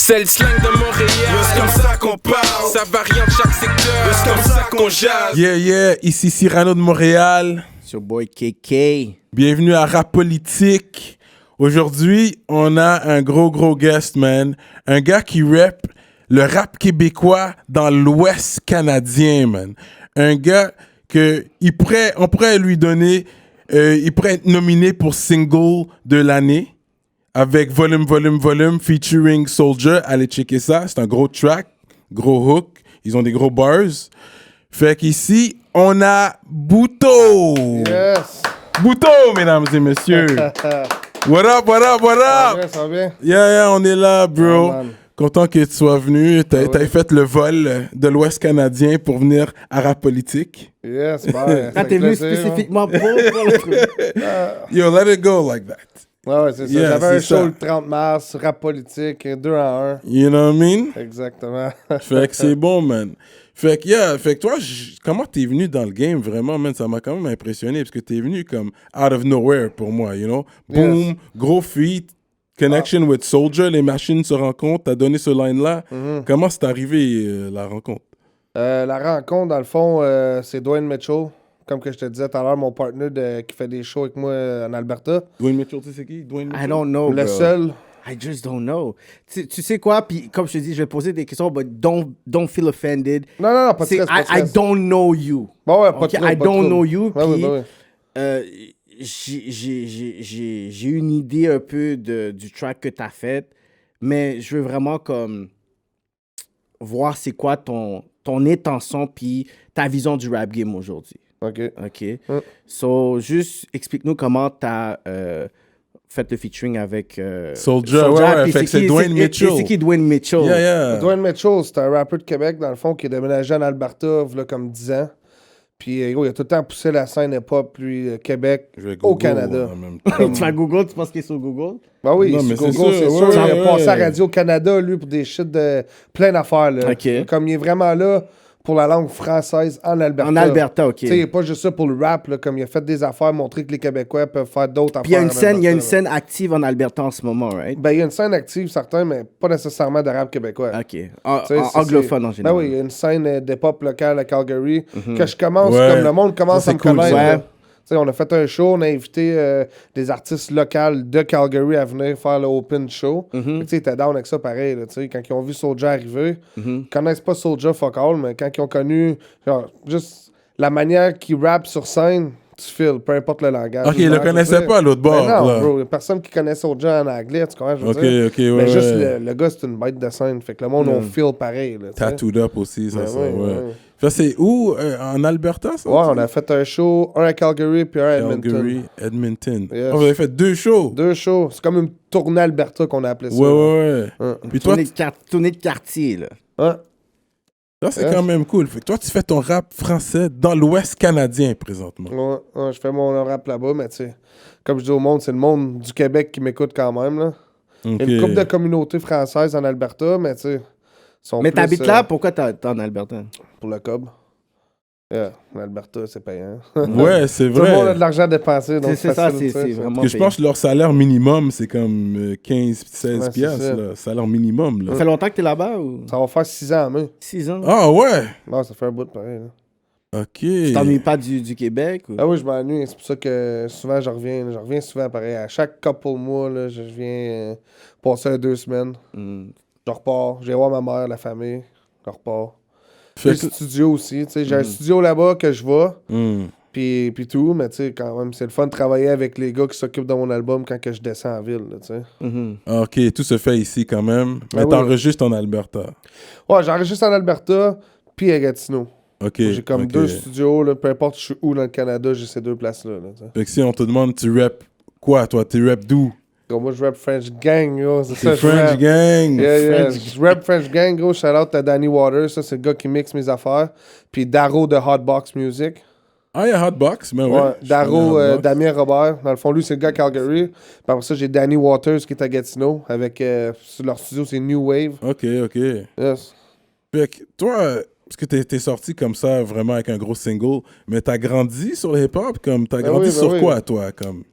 C'est le slang de Montréal. C'est comme ça qu'on parle. Ça varie en chaque secteur. C'est comme ça qu'on jase. Yeah, ici Cyrano de Montréal. C'est your boy KK. Bienvenue à Rap Politique. Aujourd'hui, on a un gros guest, man. Un gars qui rappe le rap québécois dans l'Ouest canadien, man. Un gars que on pourrait lui donner, il pourrait être nominé pour single de l'année avec Volume featuring Soulja. Allez checker ça, c'est un gros track, gros hook. Ils ont des gros bars. Fait qu'ici, on a Bouto. Yes. Bouto, mesdames et messieurs. What up? Ça va bien? Yeah, on est là, bro. Oh, man. Content que tu sois venu. T'as fait le vol de l'Ouest canadien pour venir à Rap Politique. Yes, bye. Quand t'es venu spécifiquement pour le truc. Yo, let it go like that. Ouais, c'est ça. Yeah, J'avais un c'est show ça. le 30 mars, rap politique, 2 en 1. You know what I mean? Exactement. Fait que c'est bon, man. Fait que toi, comment t'es venu dans le game, vraiment, man? Ça m'a quand même impressionné parce que t'es venu comme out of nowhere pour moi, you know? Boom, Yes. gros feat, connection with Soulja, les machines se rencontrent, t'as donné ce line-là. Comment c'est arrivé, la rencontre? La rencontre, dans le fond, c'est Dwayne Mitchell. Comme que je te disais tout à l'heure, mon partner qui fait des shows avec moi en Alberta. Dwayne Mitchell, tu sais c'est qui? Dwayne Mitchell? I don't know, Le bro. seul. I just don't know. Tu sais quoi? Puis comme je te dis, je vais poser des questions, but don't feel offended. Non, pas de C'est, stress, pas de I stress. don't know you. Bon, ouais, pas de Okay, trouble, I pas de don't trouble. know you. Ouais, Puis ouais. j'ai une idée un peu du track que t'as fait, mais je veux vraiment comme voir c'est quoi ton intention puis ta vision du rap game aujourd'hui. OK. OK? So, juste explique-nous comment t'as fait le featuring avec Soulja, ouais, puis fait que c'est Dwayne Mitchell. C'est qui Dwayne Mitchell? Yeah. Dwayne Mitchell, c'est un rappeur de Québec, dans le fond, qui est déménagé en Alberta, il y a comme 10 ans. Puis, gros, il a tout le temps poussé la scène hip-hop, lui, Québec, Je vais au Google Canada. en même temps. Tu vas Google, tu penses qu'il est sur Google? Ben oui, Non, mais sur c'est Google, sûr, c'est ouais, sûr. Il a passé à ouais. Radio-Canada, lui, pour des shit de plein d'affaires. Là. OK. Comme il est vraiment là pour la langue française en Alberta. En Alberta, OK. Tu sais, il n'est pas juste ça pour le rap, là, comme il a fait des affaires, montrer que les Québécois peuvent faire d'autres Puis il y a affaires. une en scène, Alberta, là. active en Alberta en ce moment, right? Ben, il y a une scène active, certains, mais pas nécessairement de rap québécois. OK. Tu sais, c'est- Anglophone en Ben général. oui, il y a une scène d'hip-hop locale à Calgary que je commence, Ouais. comme le monde commence Ça, à me c'est cool, connaître. ça. là. Tu sais, on a fait un show, on a invité des artistes locaux de Calgary à venir faire le open show. Tu sais, ils étaient down avec ça pareil. Là, tu sais, quand ils ont vu Soulja arriver, ils connaissent pas Soulja fuck all, mais quand ils ont connu genre, juste la manière qu'il rappe sur scène, tu files, peu importe le langage. Ok, il le connaissait pas à l'autre bord. Ben non, là. bro, il y a personne qui connaît Soulja en anglais, tu comprends, je veux Ok, dire. ok, ouais, Mais juste ouais. le gars, c'est une bête de scène. Fait que le monde, on feel pareil. Là, tu sais. Tattooed up aussi, ça, Ben ça, oui, ouais. ouais. Fait, c'est où? En Alberta, ça? Ouais, on a fait un show, un à Calgary puis un à Edmonton. Calgary, Edmonton. Yes. Oh, vous avez fait 2 shows? 2 shows. C'est comme une tournée Alberta qu'on a appelé ça. Ouais. Ouais. Puis toi, Tournée de quartier, là. Ouais. ça, c'est Yes. quand même cool. Fait que toi, tu fais ton rap français dans l'Ouest canadien, présentement. Ouais, je fais mon rap là-bas, mais tu sais, comme je dis au monde, c'est le monde du Québec qui m'écoute quand même. Là. Il y a une couple de communautés françaises en Alberta, mais tu sais, sont Mais plus, t'habites là, pourquoi t'es en Alberta? pour le cob. Yeah, en Alberta, c'est payant. Ouais, c'est Tout le monde a vrai. de l'argent à dépenser, donc C'est ça, facile, tu sais, c'est vraiment Parce que je pense que leur salaire minimum, c'est comme 15-16 Ouais, c'est piastres, ça. là. Salaire minimum, là. Ça fait longtemps que t'es là-bas ou Ça va faire 6 ans en mai. 6 ans? Ah ouais? Non, ça fait un bout de pareil. Là. Ok. Tu t'ennuies pas du Québec? Ou? Ah oui, je m'ennuie. C'est pour ça que souvent, je reviens souvent pareil. À chaque couple mois, là, je viens passer 2 semaines. Hmm. Je repars. Je vais voir ma mère, la famille. Je repars. Fait J'ai le que- studio aussi. Tu sais, j'ai un studio là-bas que je vais. Hmm. Puis tout. Mais tu sais, quand même, c'est le fun de travailler avec les gars qui s'occupent de mon album quand que je descends en ville. Là, tu sais. Mhm. Ah, ok, tout se fait ici quand même. Mais oui. t'enregistres en Alberta. Ouais, j'enregistre en Alberta. Puis à Gatineau. Ok. J'ai comme ok. 2 studios. Là, peu importe je suis où dans le Canada, j'ai ces 2 places-là. Là, tu sais. Fait que si on te demande, tu rap quoi, toi? Tu rap d'où? Gros, moi, je rap French Gang, yo. C'est C'est ça, je French rappe. Gang. Yeah. Je rap French Gang, gros. Shout out à Danny Waters. Ça, c'est le gars qui mixe mes affaires. Puis Darro de Hotbox Music. Ah, il y a Hotbox, mais ouais. Ouais. je Darro, connais Hotbox. Damien Robert. Dans le fond, lui, c'est le gars Calgary. Puis après ça, j'ai Danny Waters qui est à Gatineau. Avec leur studio, c'est New Wave. Ok. Yes. Fait que toi, parce que t'es sorti comme ça, vraiment avec un gros single, mais t'as grandi sur le hip-hop, comme t'as grandi oui, sur oui. quoi, toi, comme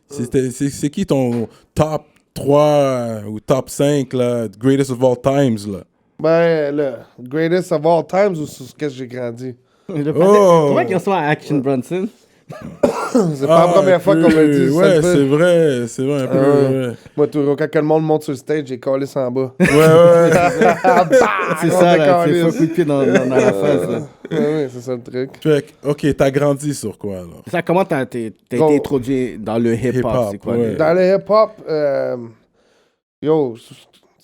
c'est qui ton top 3 ou top 5, là, greatest of all times, là. Ben, le greatest of all times ou sur ce que j'ai grandi? Comment qu'il reçoit Action Bronson? C'est pas la première fois qu'on me dit ça. Ouais, c'est vrai, un peu. Ouais. Moi, toujours, quand le monde monte sur le stage, j'ai collé ça en bas. Ouais. C'est ça, là, c'est pas coup de pied dans la face. Là. Ouais, c'est ça le truc. Fait que, ok, t'as grandi sur quoi, alors? Ça, comment t'as été introduit dans le hip-hop? Hip-hop, C'est quoi? ouais. Dans le hip-hop,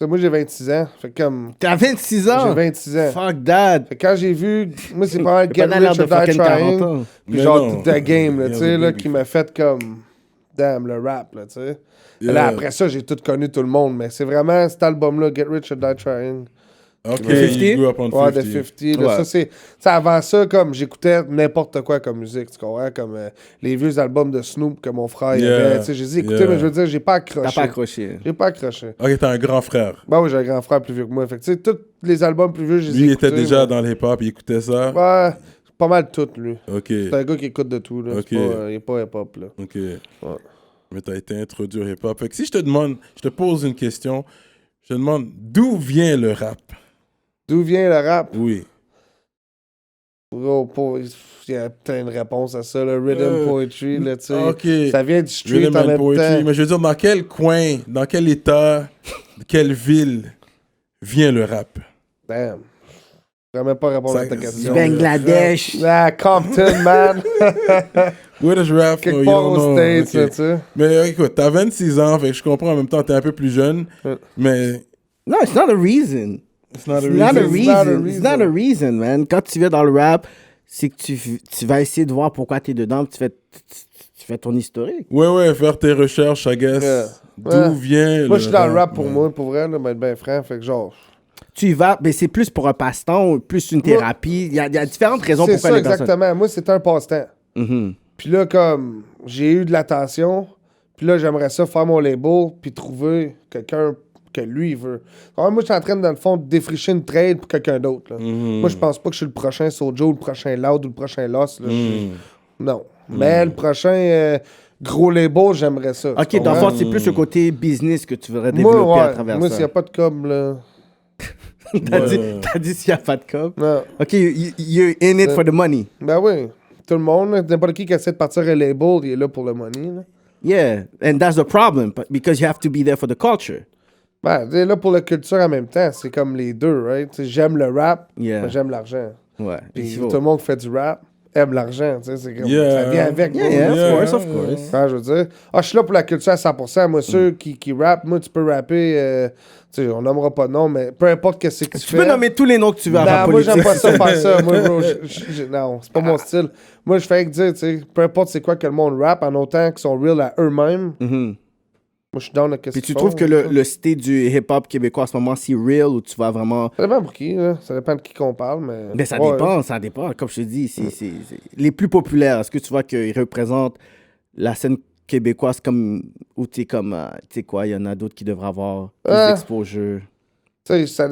moi j'ai 26 ans. Fait comme. T'as 26 ans? J'ai 26 ans. Fuck that! Fait que quand j'ai vu, moi c'est pas un Get Pas l'air Rich de or Die fucking 40 Trying, ans. puis Mais genre non. toute la game, là, tu sais, là, Baby. qui m'a fait comme, damn, le rap, là, tu sais. Yeah. Là, après ça, j'ai tout connu tout le monde, mais c'est vraiment cet album-là, Get Rich or Die Trying. Ok, 50? you grew up on 50. Ouais, de 50. Là, Ouais. ça, c'est avant ça, comme j'écoutais n'importe quoi comme musique, tu comprends? Comme les vieux albums de Snoop que mon frère il Yeah. avait. Tu sais, j'ai écouté, mais je veux dire, j'ai pas accroché. T'as pas accroché. J'ai pas accroché. Ok, t'as un grand frère. Bah oui, j'ai un grand frère plus vieux que moi. Fait que, tu sais, tous les albums plus vieux, je les ai Lui, il écoutés. était déjà moi. dans le hip-hop, il écoutait ça. Ouais, pas mal tout, lui. Ok, C'est un gars qui écoute de tout, là. Ok. C'est pas, il est pas hip-hop, là. ok. Mais t'as été introduit au hip-hop. Fait que si je te demande, je te pose une question, je te demande d'où vient le rap? D'où vient le rap? Oui. Il y a plein de réponses à ça, le rhythm poetry, là, tu sais. Ok. Ça vient du street Rhythm en and même poetry. temps. Mais je veux dire, dans quel coin, dans quel état, de quelle ville vient le rap? Damn. Je pourrais même pas répondre Ça- à ta Du question. Bangladesh. Ah, Compton, man. Where does rap? Quelque Oh, part you aux don't know. States, Ok. là, tu sais. Mais écoute, t'as 26 ans, fait que je comprends en même temps, t'es un peu plus jeune. Mais No, it's not a reason. it's not a It's not a reason. reason. It's not a reason, man. Quand tu viens dans le rap, c'est que tu vas essayer de voir pourquoi tu es dedans, puis tu fais ton historique. Ouais, faire tes recherches, I guess. Yeah. D'où Ouais. vient Moi, je suis dans le rap pour ouais. moi, pour vrai, là, mais être bien franc. Fait que genre. Tu y vas, mais c'est plus pour un passe-temps ou plus une thérapie. Il y a différentes raisons C'est pourquoi ça, les personnes... exactement. Moi, c'est un passe-temps. Mhm. Puis là, comme j'ai eu de l'attention, puis là, j'aimerais ça faire mon label, puis trouver quelqu'un que lui il veut. Alors, moi, je suis en train, dans le fond, de défricher une trade pour quelqu'un d'autre. là. Moi, je pense pas que je suis le prochain Sojo, le prochain Loud ou le prochain Loss. Là. Non. Mais le prochain gros label, j'aimerais ça. Ok, tu dans le comprends? fond, c'est plus le côté business que tu voudrais Moi, développer à ouais. travers Moi, s'il n'y ça. a pas de com, là. T'as dit s'il n'y a pas de com. Non. Ok, you're in it for the money. Ben oui. Tout le monde, là, n'importe qui essaie de partir un label, il est là pour le money. Là. Yeah, and that's the problem, because you have to be there for the culture. Ben, il est là pour la culture en même temps. C'est comme les deux, right? T'sais, j'aime le rap, Yeah. mais j'aime l'argent. Ouais. Puis Il faut. tout le monde qui fait du rap aime l'argent. C'est comme, Yeah. ça vient avec. Yeah, bro. of course. Ouais, je veux dire. Ah, je suis là pour la culture à 100%. Moi, ceux qui rappent, moi, tu peux rapper. Tu sais, on nommera pas de nom, mais peu importe qu'est-ce que tu fais. Tu peux nommer tous les noms que tu veux à Non, rap moi, j'aime politique. pas ça faire ça. Moi, bro, non, c'est pas mon style. Moi, je fais que dire, tu sais, peu importe c'est quoi que le monde rappe, en autant qu'ils sont real à eux-mêmes. Mhm. Moi, je suis down à qu'est-ce Puis tu qu'ils trouves font, que là. le style du hip-hop québécois en ce moment, c'est real ou tu vas vraiment... Ça dépend pour qui, là. Ça dépend de qui qu'on parle, mais... Ben, ça Ouais. dépend, ça dépend. Comme je te dis, c'est les plus populaires. Est-ce que tu vois qu'ils représentent la scène québécoise comme... Ou tu sais, comme... tu sais quoi, il y en a d'autres qui devraient avoir plus d'exposure. Tu sais,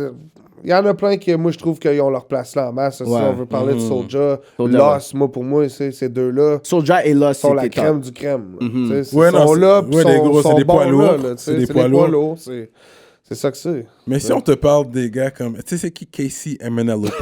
il y en a plein qui, moi, je trouve qu'ils ont leur place là en masse. Si Ouais. on veut parler de Soulja, Soulja, Loss, moi, pour moi, ces deux-là Soulja et Lost, sont la c'était crème top. du crème. là. Mhm. Tu sais, Ouais, ils non, sont là, c'est- puis ouais, les gros, c'est sont des poids bons lourds. là, tu sais, C'est des c'est poids des poids lourds. lourds. C'est ça que c'est. Mais si on te parle des gars comme. Tu sais, c'est qui Casey MNLOP?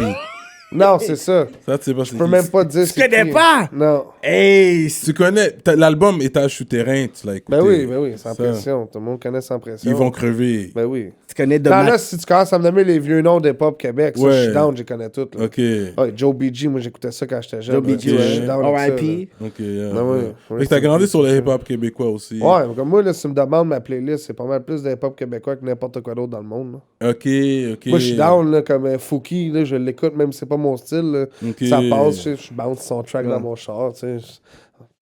Non, c'est ça. Ça, tu sais pas Je peux même pas dire Tu connais qui. pas? Non. Hey! Tu connais. L'album Étage souterrain, tu l'as écouté. Ben oui, sans Ça. pression. Tout le monde connaît sans pression. Ils vont crever. Ben oui. Tu connais de Non, là, si tu commences à me nommer les vieux noms d'hip-hop Québec, ça, Ouais. je suis down, je les connais toutes. Là. Ok. Ouais, Joe BG, moi, j'écoutais ça quand j'étais jeune. Joe là. BG, Je ouais. suis down avec ça, R.I.P. Ok, yeah, Ah ouais. ouais. Ouais, Fait que t'as c'est grandi cool, sur le c'est hip-hop québécois aussi. Ouais, comme moi, là, si tu me demandes ma playlist, c'est pas mal plus d'hip-hop québécois que n'importe quoi d'autre dans le monde. Là. Ok, ok. Moi, je suis down, là, comme Fouki, là, je l'écoute, même si c'est pas mon style. Là. Ok. Ça passe, je bounce son track dans mon char, tu sais.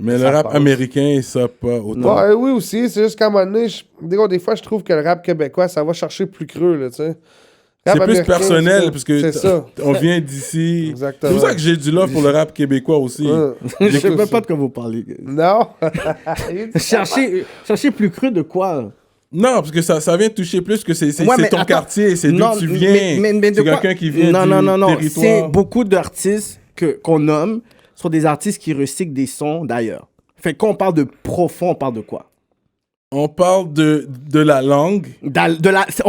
Mais le ça rap passe. américain, ça pas autant. Ouais, oui, aussi, c'est juste qu'à un moment donné, des fois, je trouve que le rap québécois, ça va chercher plus creux, là, tu sais. C'est Rap plus américain, personnel, c'est parce que c'est ça. on vient d'ici. Exactement. C'est pour ça que j'ai du love pour le rap québécois aussi. Ouais. Je sais même pas de quoi vous parlez. Non. Chercher plus cru de quoi? Non, parce que ça vient toucher plus que c'est Ouais, mais ton attends. quartier, c'est d'où Non, tu viens. mais de c'est quoi? quelqu'un qui vient Non. du territoire. C'est beaucoup d'artistes qu'on nomme sont des artistes qui recyclent des sons d'ailleurs. Fait que quand on parle de profond, on parle de quoi? On parle de la langue. On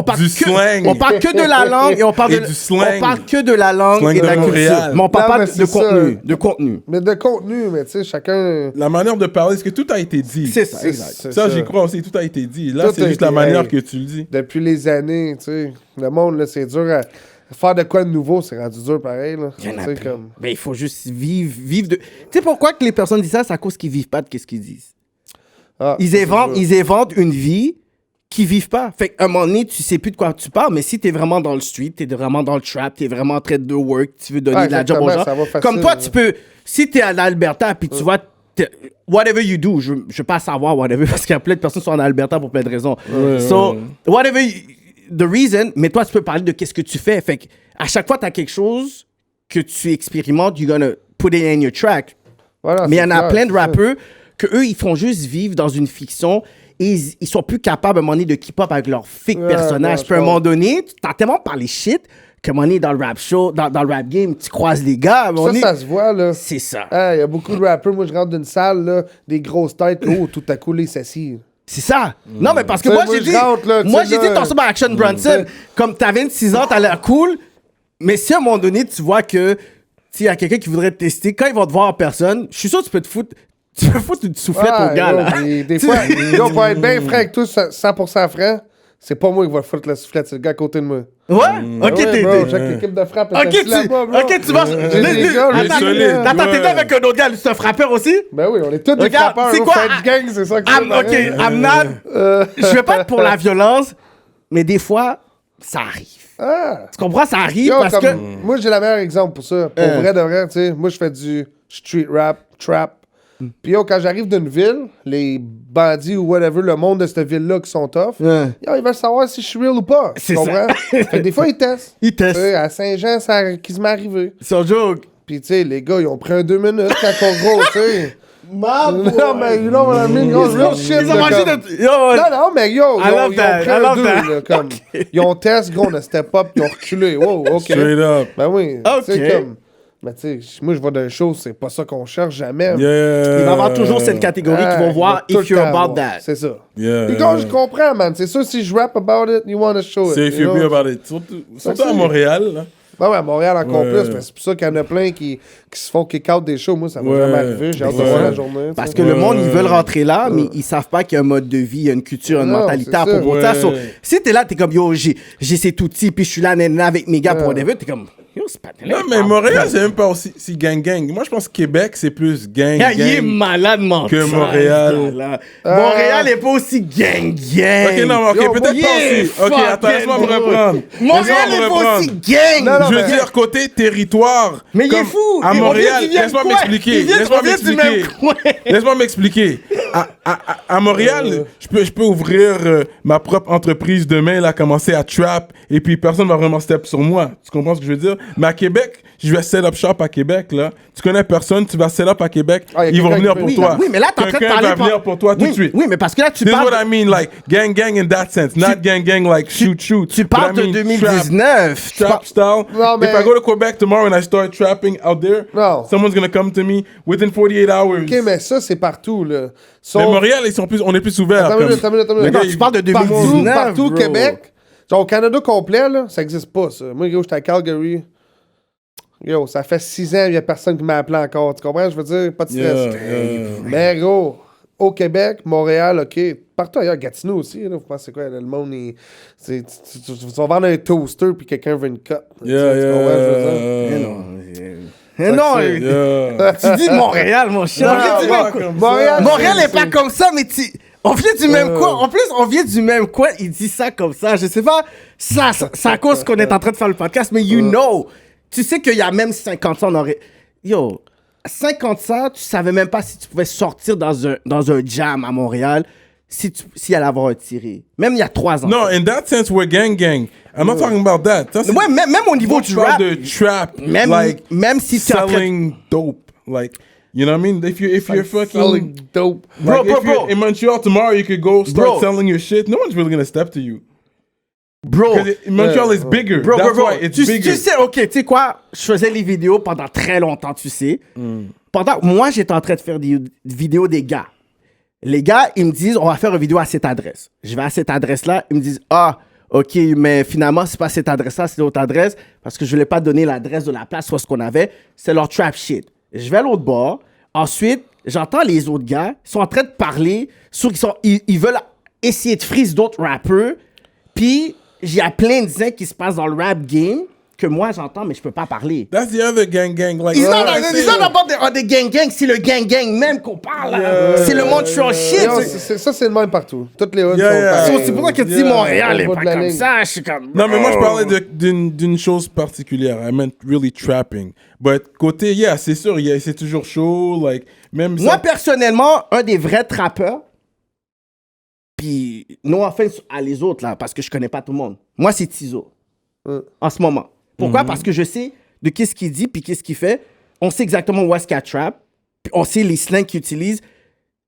parle Du que, slang. On parle que de la langue et on parle Et du slang. On parle que de la langue Slang et de de la Montréal. culture. Mais on parle Non, pas mais de c'est contenu. ça. De contenu. Mais de contenu, mais tu sais, chacun. La manière de parler, c'est que tout a été dit. C'est ça, exact. c'est Ça, j'y crois aussi, tout a été dit. Là, Tout c'est a juste été- la manière hey. que tu le dis. Depuis les années, tu sais. Le monde, là, c'est dur à. Faire de quoi de nouveau, c'est rendu dur pareil, là. Il y en a Tu sais, plein. comme. Mais il faut juste vivre de... Tu sais pourquoi que les personnes disent ça? C'est à cause qu'ils vivent pas de ce qu'ils disent. Ah, Ils inventent une vie qu'ils vivent pas. Fait qu'à un moment donné, tu sais plus de quoi tu parles, mais si t'es vraiment dans le street, t'es vraiment dans le trap, t'es vraiment en train de work, tu veux donner Ah, de la job aux gens. exactement, ça va facile, Comme toi, là. tu peux... Si t'es en Alberta, puis tu vois... Whatever you do, je veux pas savoir whatever, parce qu'il y a plein de personnes qui sont en Alberta pour plein de raisons. So, whatever the reason, mais toi, tu peux parler de qu'est-ce que tu fais. Fait que à chaque fois, t'as quelque chose que tu expérimentes, you're gonna put it in your track. Voilà, Mais il y en c'est a clair, plein de c'est ça. rappeurs que eux, ils font juste vivre dans une fiction et ils sont plus capables à un moment donné de keep up avec leur fake Ouais, personnage. ouais, Puis à un je moment donné, t'as tellement parlé shit qu'à un moment donné, dans le rap show, dans le rap game, tu croises les gars. à un moment donné, Ça se voit, là. c'est ça. Il y a beaucoup de rappeurs. Moi, je rentre d'une salle, là, des grosses têtes. Oh, tout à coup, les s'assient. C'est ça. Non, mais parce que Tu sais, moi, moi, j'ai je dit, rentre, là, tu moi, sais, j'ai dit, là, attention à Action Bronson. Comme t'as 26 ans, t'as l'air cool. Mais si à un moment donné, tu vois que s'il y a quelqu'un qui voudrait te tester, quand ils vont te voir en personne, je suis sûr que tu peux te foutre. Tu peux foutre une soufflette au gars, là. Des fois, yo, pour être bien franc avec toi, 100% franc, c'est pas moi qui va foutre la soufflette, c'est le gars à côté de moi. Ouais? Ok, Ah ouais, t'es. bro, chaque équipe de frappe est Ok, assise là-bas, bro. ok, tu vas. J'ai des gars, Attends, solide, attends, t'es ouais. avec un autre gars, c'est un frappeur aussi? Ben oui, on est tous des Regarde, frappeurs. c'est au quoi? French gang, c'est ça que c'est. Ok, pareil. I'm not. Je vais pas être pour la violence, mais des fois, ça arrive. Ah! Tu comprends? Ça arrive Yo, parce comme, que. moi, j'ai le meilleur exemple pour ça. Pour vrai de vrai, tu sais. Moi, je fais du street rap, trap. Puis yo, quand j'arrive d'une ville, les bandits ou whatever, le monde de cette ville-là qui sont tough, Ouais. yo, ils veulent savoir si je suis real ou pas. C'est Tu comprends? Fait que des fois, ils testent. Ils testent. Tu sais, à Saint-Jean, ça a quasiment arrivé. C'est un joke. Puis tu sais, les gars, ils ont pris un 2 minutes quand on gros, tu sais. Ma Non, mais you know what I mean? Yo, real shit. Ils ont là, mangé comme- de. Yo, Non, non, mais yo, I love ils that, ont I pris un love 2, that. là, comme. Ils ont test, gros, on a step up, ils ont reculé. Wow, OK. Straight up. Ben oui, Ok. tu sais, comme... Mais tu sais, moi, je vois d'un show, c'est pas ça qu'on cherche jamais. Yeah. Il va y avoir toujours cette catégorie qui vont il voir va tout if le you're temps about avoir. that. C'est ça. Yeah. Puis quand je comprends, man, c'est sûr, si je rap about it, you want to show it. C'est if you you're know? be about it. Surtout c'est- à Montréal, là. Ben ouais, à Montréal encore Ouais. plus, mais c'est pour ça qu'il y en a plein qui se font kick-out des shows. Moi, ça m'a Ouais. jamais arrivé. J'ai hâte de Ouais. voir la journée. tu Parce sais. que le monde, ils Ouais. veulent rentrer là, mais ils savent pas qu'il y a un mode de vie, il y a une culture, une Non, mentalité c'est à ça. propos de ça. Ouais. So, si t'es là, t'es comme, yo, j'ai cet outil, puis je suis là, nana, avec mes gars pour whatever, t'es comme, yo, c'est pas Non, mais Montréal, c'est même pas aussi si gang-gang. Moi, je pense que Québec, c'est plus gang-gang. Il est malade mental. Que Montréal. ce gars-là. Montréal est pas aussi gang-gang. Ok, non, mais Yo, ok, peut-être yeah, pas aussi. Ok, fucking attends, laisse-moi me bro. reprendre. Montréal Laisse-moi me est pas reprendre. aussi gang. Non, non, Je veux mais- dire, côté territoire. Mais il est comme fou. À On vient Montréal, du même laisse-moi coin. m'expliquer. Il vient- Laisse-moi on vient du même m'expliquer. coin. Laisse-moi m'expliquer. À Montréal, je peux ouvrir ma propre entreprise demain, là, commencer à trap, et puis personne va vraiment step sur moi. Tu comprends ce que je veux dire? Mais à Québec, je vais set up shop à Québec, là. Tu connais personne, tu vas set up à Québec, Ah, y a ils vont quelqu'un venir qui pour peut- toi. Oui, mais là, t'es en train de Quelqu'un parler va venir pour toi tout de Oui, suite. Oui, mais parce que là, tu This is parles. what I mean, like gang in that sense, not gang like shoot. Tu But parles I mean, de 2019. Tu Trap parles- style. Non, mais- If I go to Quebec tomorrow and I start trapping out there, Non. someone's gonna come to me within 48 hours. OK, mais ça, c'est partout, là. Mais Sauf- Montréal, on est plus ouvert. Attends une minute, attends une minute, attends une Le minute. gars, Non, tu parles de Partout, 2019. partout au bro. Québec. Genre, au Canada complet, là, ça existe pas, ça. Moi, gros, j'étais à Calgary. Yo, ça fait 6 ans, il y a personne qui m'a appelé encore. Tu comprends? Je veux dire, pas de stress. Mais gros, au Québec, Montréal, OK, partout ailleurs, Gatineau aussi, là, vous pensez quoi? Là, le monde, tu vas vendre un toaster puis quelqu'un veut une cote. Tu comprends, je veux dire? Mais non, Yeah. tu dis Montréal, mon cher. Non, On vient du non, même coin. comme Montréal, Montréal c'est- est pas comme ça, mais on vient du même coin. En plus, on vient du même coin. Il dit ça comme ça. Je sais pas. Ça, c'est à cause qu'on est en train de faire le podcast, mais you know. Tu sais qu'il y a même 50 ans, on aurait. Yo, 50 ans, tu savais même pas si tu pouvais sortir dans un jam à Montréal s'il allait avoir un tiré. Même il y a 3 ans. No, in that sense, we're gang. I'm not talking about that. Ça, c'est- Ouais, même au niveau Moi, du je parle rap. de trap, Même, like même si tu es en train de- selling dope, like you know what I mean. If you're fucking Selling dope. like, Bro, if bro, you're bro. in Montreal tomorrow, you could go start Bro. selling your shit. No one's really gonna step to you. Bro. 'Cause Montreal is bigger. Bro, That's bro, bro. why it's Tu bigger. sais, ok, tu sais quoi? Je faisais les vidéos pendant très longtemps, tu sais. Moi, j'étais en train de faire des vidéos des gars. Les gars, ils me disent, on va faire une vidéo à cette adresse. Je vais à cette adresse-là, ils me disent, ah, OK, mais finalement, c'est pas cette adresse-là, c'est l'autre adresse, parce que je ne voulais pas donner l'adresse de la place soit ce qu'on avait. C'est leur trap shit. Je vais à l'autre bord. Ensuite, j'entends les autres gars, ils sont en train de parler, ils veulent essayer de freeze d'autres rappeurs. Puis, il y a plein de things qui se passent dans le rap game que moi, j'entends, mais je peux pas parler. That's the other gang. Like, Ils ont d'abord des gang. C'est le gang même qu'on parle. Là. C'est le Montreal shit. Non, ça, c'est le même partout. Toutes les hoods Yeah, sont yeah. pareilles. C'est pour ça que tu dis Montréal est Au bout pas de la comme ligne. ça. Je suis comme... Non, mais moi, je parlais d'une chose particulière. I meant really trapping. But côté, c'est sûr, c'est toujours chaud. Like, même Moi, ça... personnellement, un des vrais trappeurs, puis no offense à les autres, là, parce que je connais pas tout le monde. Moi, c'est Tizo. En ce moment. Pourquoi? Parce que je sais de qu'est-ce qu'il dit puis qu'est-ce qu'il fait. On sait exactement où est-ce qu'il y a trap. Puis on sait les slangs qu'il utilise.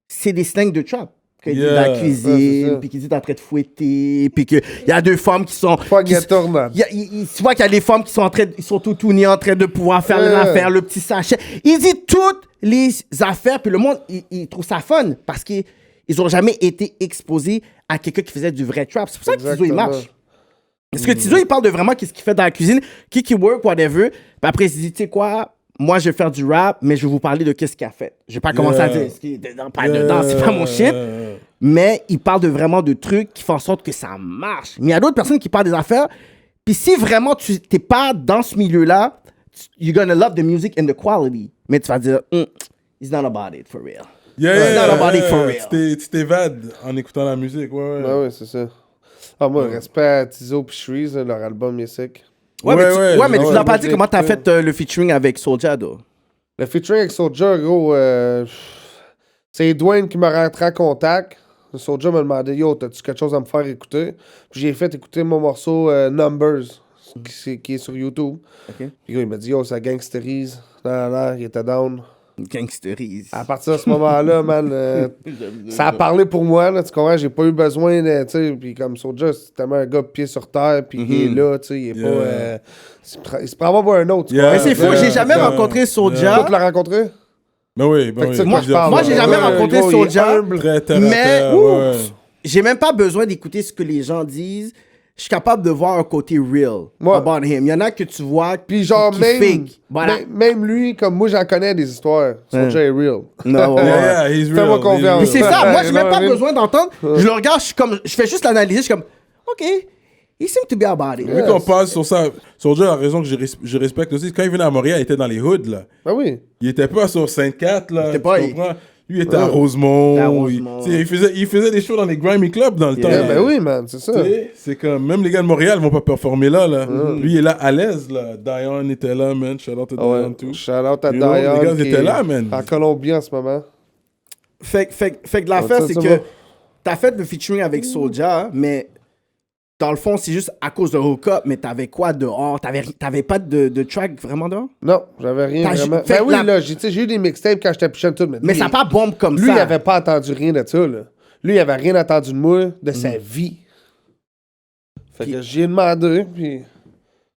C'est des slangs de trap. Qu'il dit dans la c'est cuisine, ça. puis qu'il dit en train de fouetter, puis qu'il y a deux femmes qui sont... Pas qui- tornade. tu vois qu'il y a des femmes qui sont ils sont tout nues en train de pouvoir faire les affaires, le petit sachet. Il dit toutes les affaires, puis le monde, il trouve ça fun parce qu'ils ont jamais été exposés à quelqu'un qui faisait du vrai trap. C'est pour ça que Tizo, il Exactement. marche. Parce que Tizo, il parle de vraiment qu'est-ce qu'il fait dans la cuisine, qui work, whatever. Puis après, il se dit, tu sais quoi, moi, je vais faire du rap, mais je vais vous parler de qu'est-ce qu'il a fait. Je vais pas commencer à dire ce qui est dedans, pas dedans, c'est pas mon shit. Mais il parle de vraiment de trucs qui font en sorte que ça marche. Mais il y a d'autres personnes qui parlent des affaires. Puis si vraiment tu t'es pas dans ce milieu-là, you're gonna love the music and the quality. Mais tu vas dire, it's not about it for real. It's not about it for real. Tu t'évades en écoutant la musique, ouais. Ouais, c'est ça. Ah, moi, respect à Tizo et Shreeze, leur album est sick. Ouais, mais tu ouais, n'as pas moi, dit j'ai comment t'as écouté. fait le featuring avec Soulja, though. Le featuring avec Soulja, gros, c'est Dwayne qui m'a rentré en contact. Soulja m'a demandé, yo, t'as-tu quelque chose à me faire écouter? Puis j'ai fait écouter mon morceau Numbers, qui est sur YouTube. Ok. Puis gros, il m'a dit, yo, ça gangsterise. Non, il était down. Gangsterise. À partir de ce moment-là, man, ça a parlé pour moi, là, tu comprends? J'ai pas eu besoin de, tu sais, puis comme Soulja, c'est tellement un gars pied sur terre, puis il est là, tu sais, il est pas... il se prend pas pour un autre, tu Yeah. comprends? Mais c'est fou, j'ai jamais rencontré Soulja. Toi, tu l'as rencontré? Ben oui, Fait que c'est oui. quoi je parle? moi, j'ai jamais rencontré Gros, il est Soulja. humble. Très terre à Mais terre, ouais. j'ai même pas besoin d'écouter ce que les gens disent. Je suis capable de voir un côté real Ouais. about him. Il y en a que tu vois Puis genre, qui même, fake. Voilà. même lui, comme moi, j'en connais des histoires. Soulja est real. Non, ouais. Yeah, he's real. Fais-moi confiance. Mais c'est ça, moi, j'ai même pas Ouais. besoin d'entendre. Je le regarde, je fais juste l'analyser, je suis comme, OK, he seem to be about it. Vu qu'on parle sur ça, Soulja a raison que je respecte aussi. Quand il venait à Montréal, il était dans les hoods, là. Ben oui. Il était pas sur Sainte-Cat, là. était tu pas- comprends? Lui, il était à Rosemont. À Rosemont. Il faisait des shows dans les grimy clubs dans le temps. Ben oui, man, c'est ça. Tu sais, c'est comme, même les gars de Montréal vont pas performer là, là. Lui, il est là à l'aise, là. Dion était là, man. Shout out à Ah Dion, ouais. tout. Shout out à You know, Dion. les gars qui étaient est là, man. En Colombie en ce moment. Fait que l'affaire, Ça, c'est c'est que bon. t'as fait le featuring avec Soulja, mais dans le fond, c'est juste à cause de Hook-Up, mais t'avais quoi dehors? T'avais pas de track vraiment dehors? Non, j'avais rien T'as- vraiment. fait Ben que oui, la- là, j'ai eu des mixtapes quand j'étais plus jeune, tout. Mais ça pas bombe comme Lui, ça. il avait pas entendu rien de ça, là. Lui, il avait rien entendu de moi, de sa vie. Fait que j'ai demandé, puis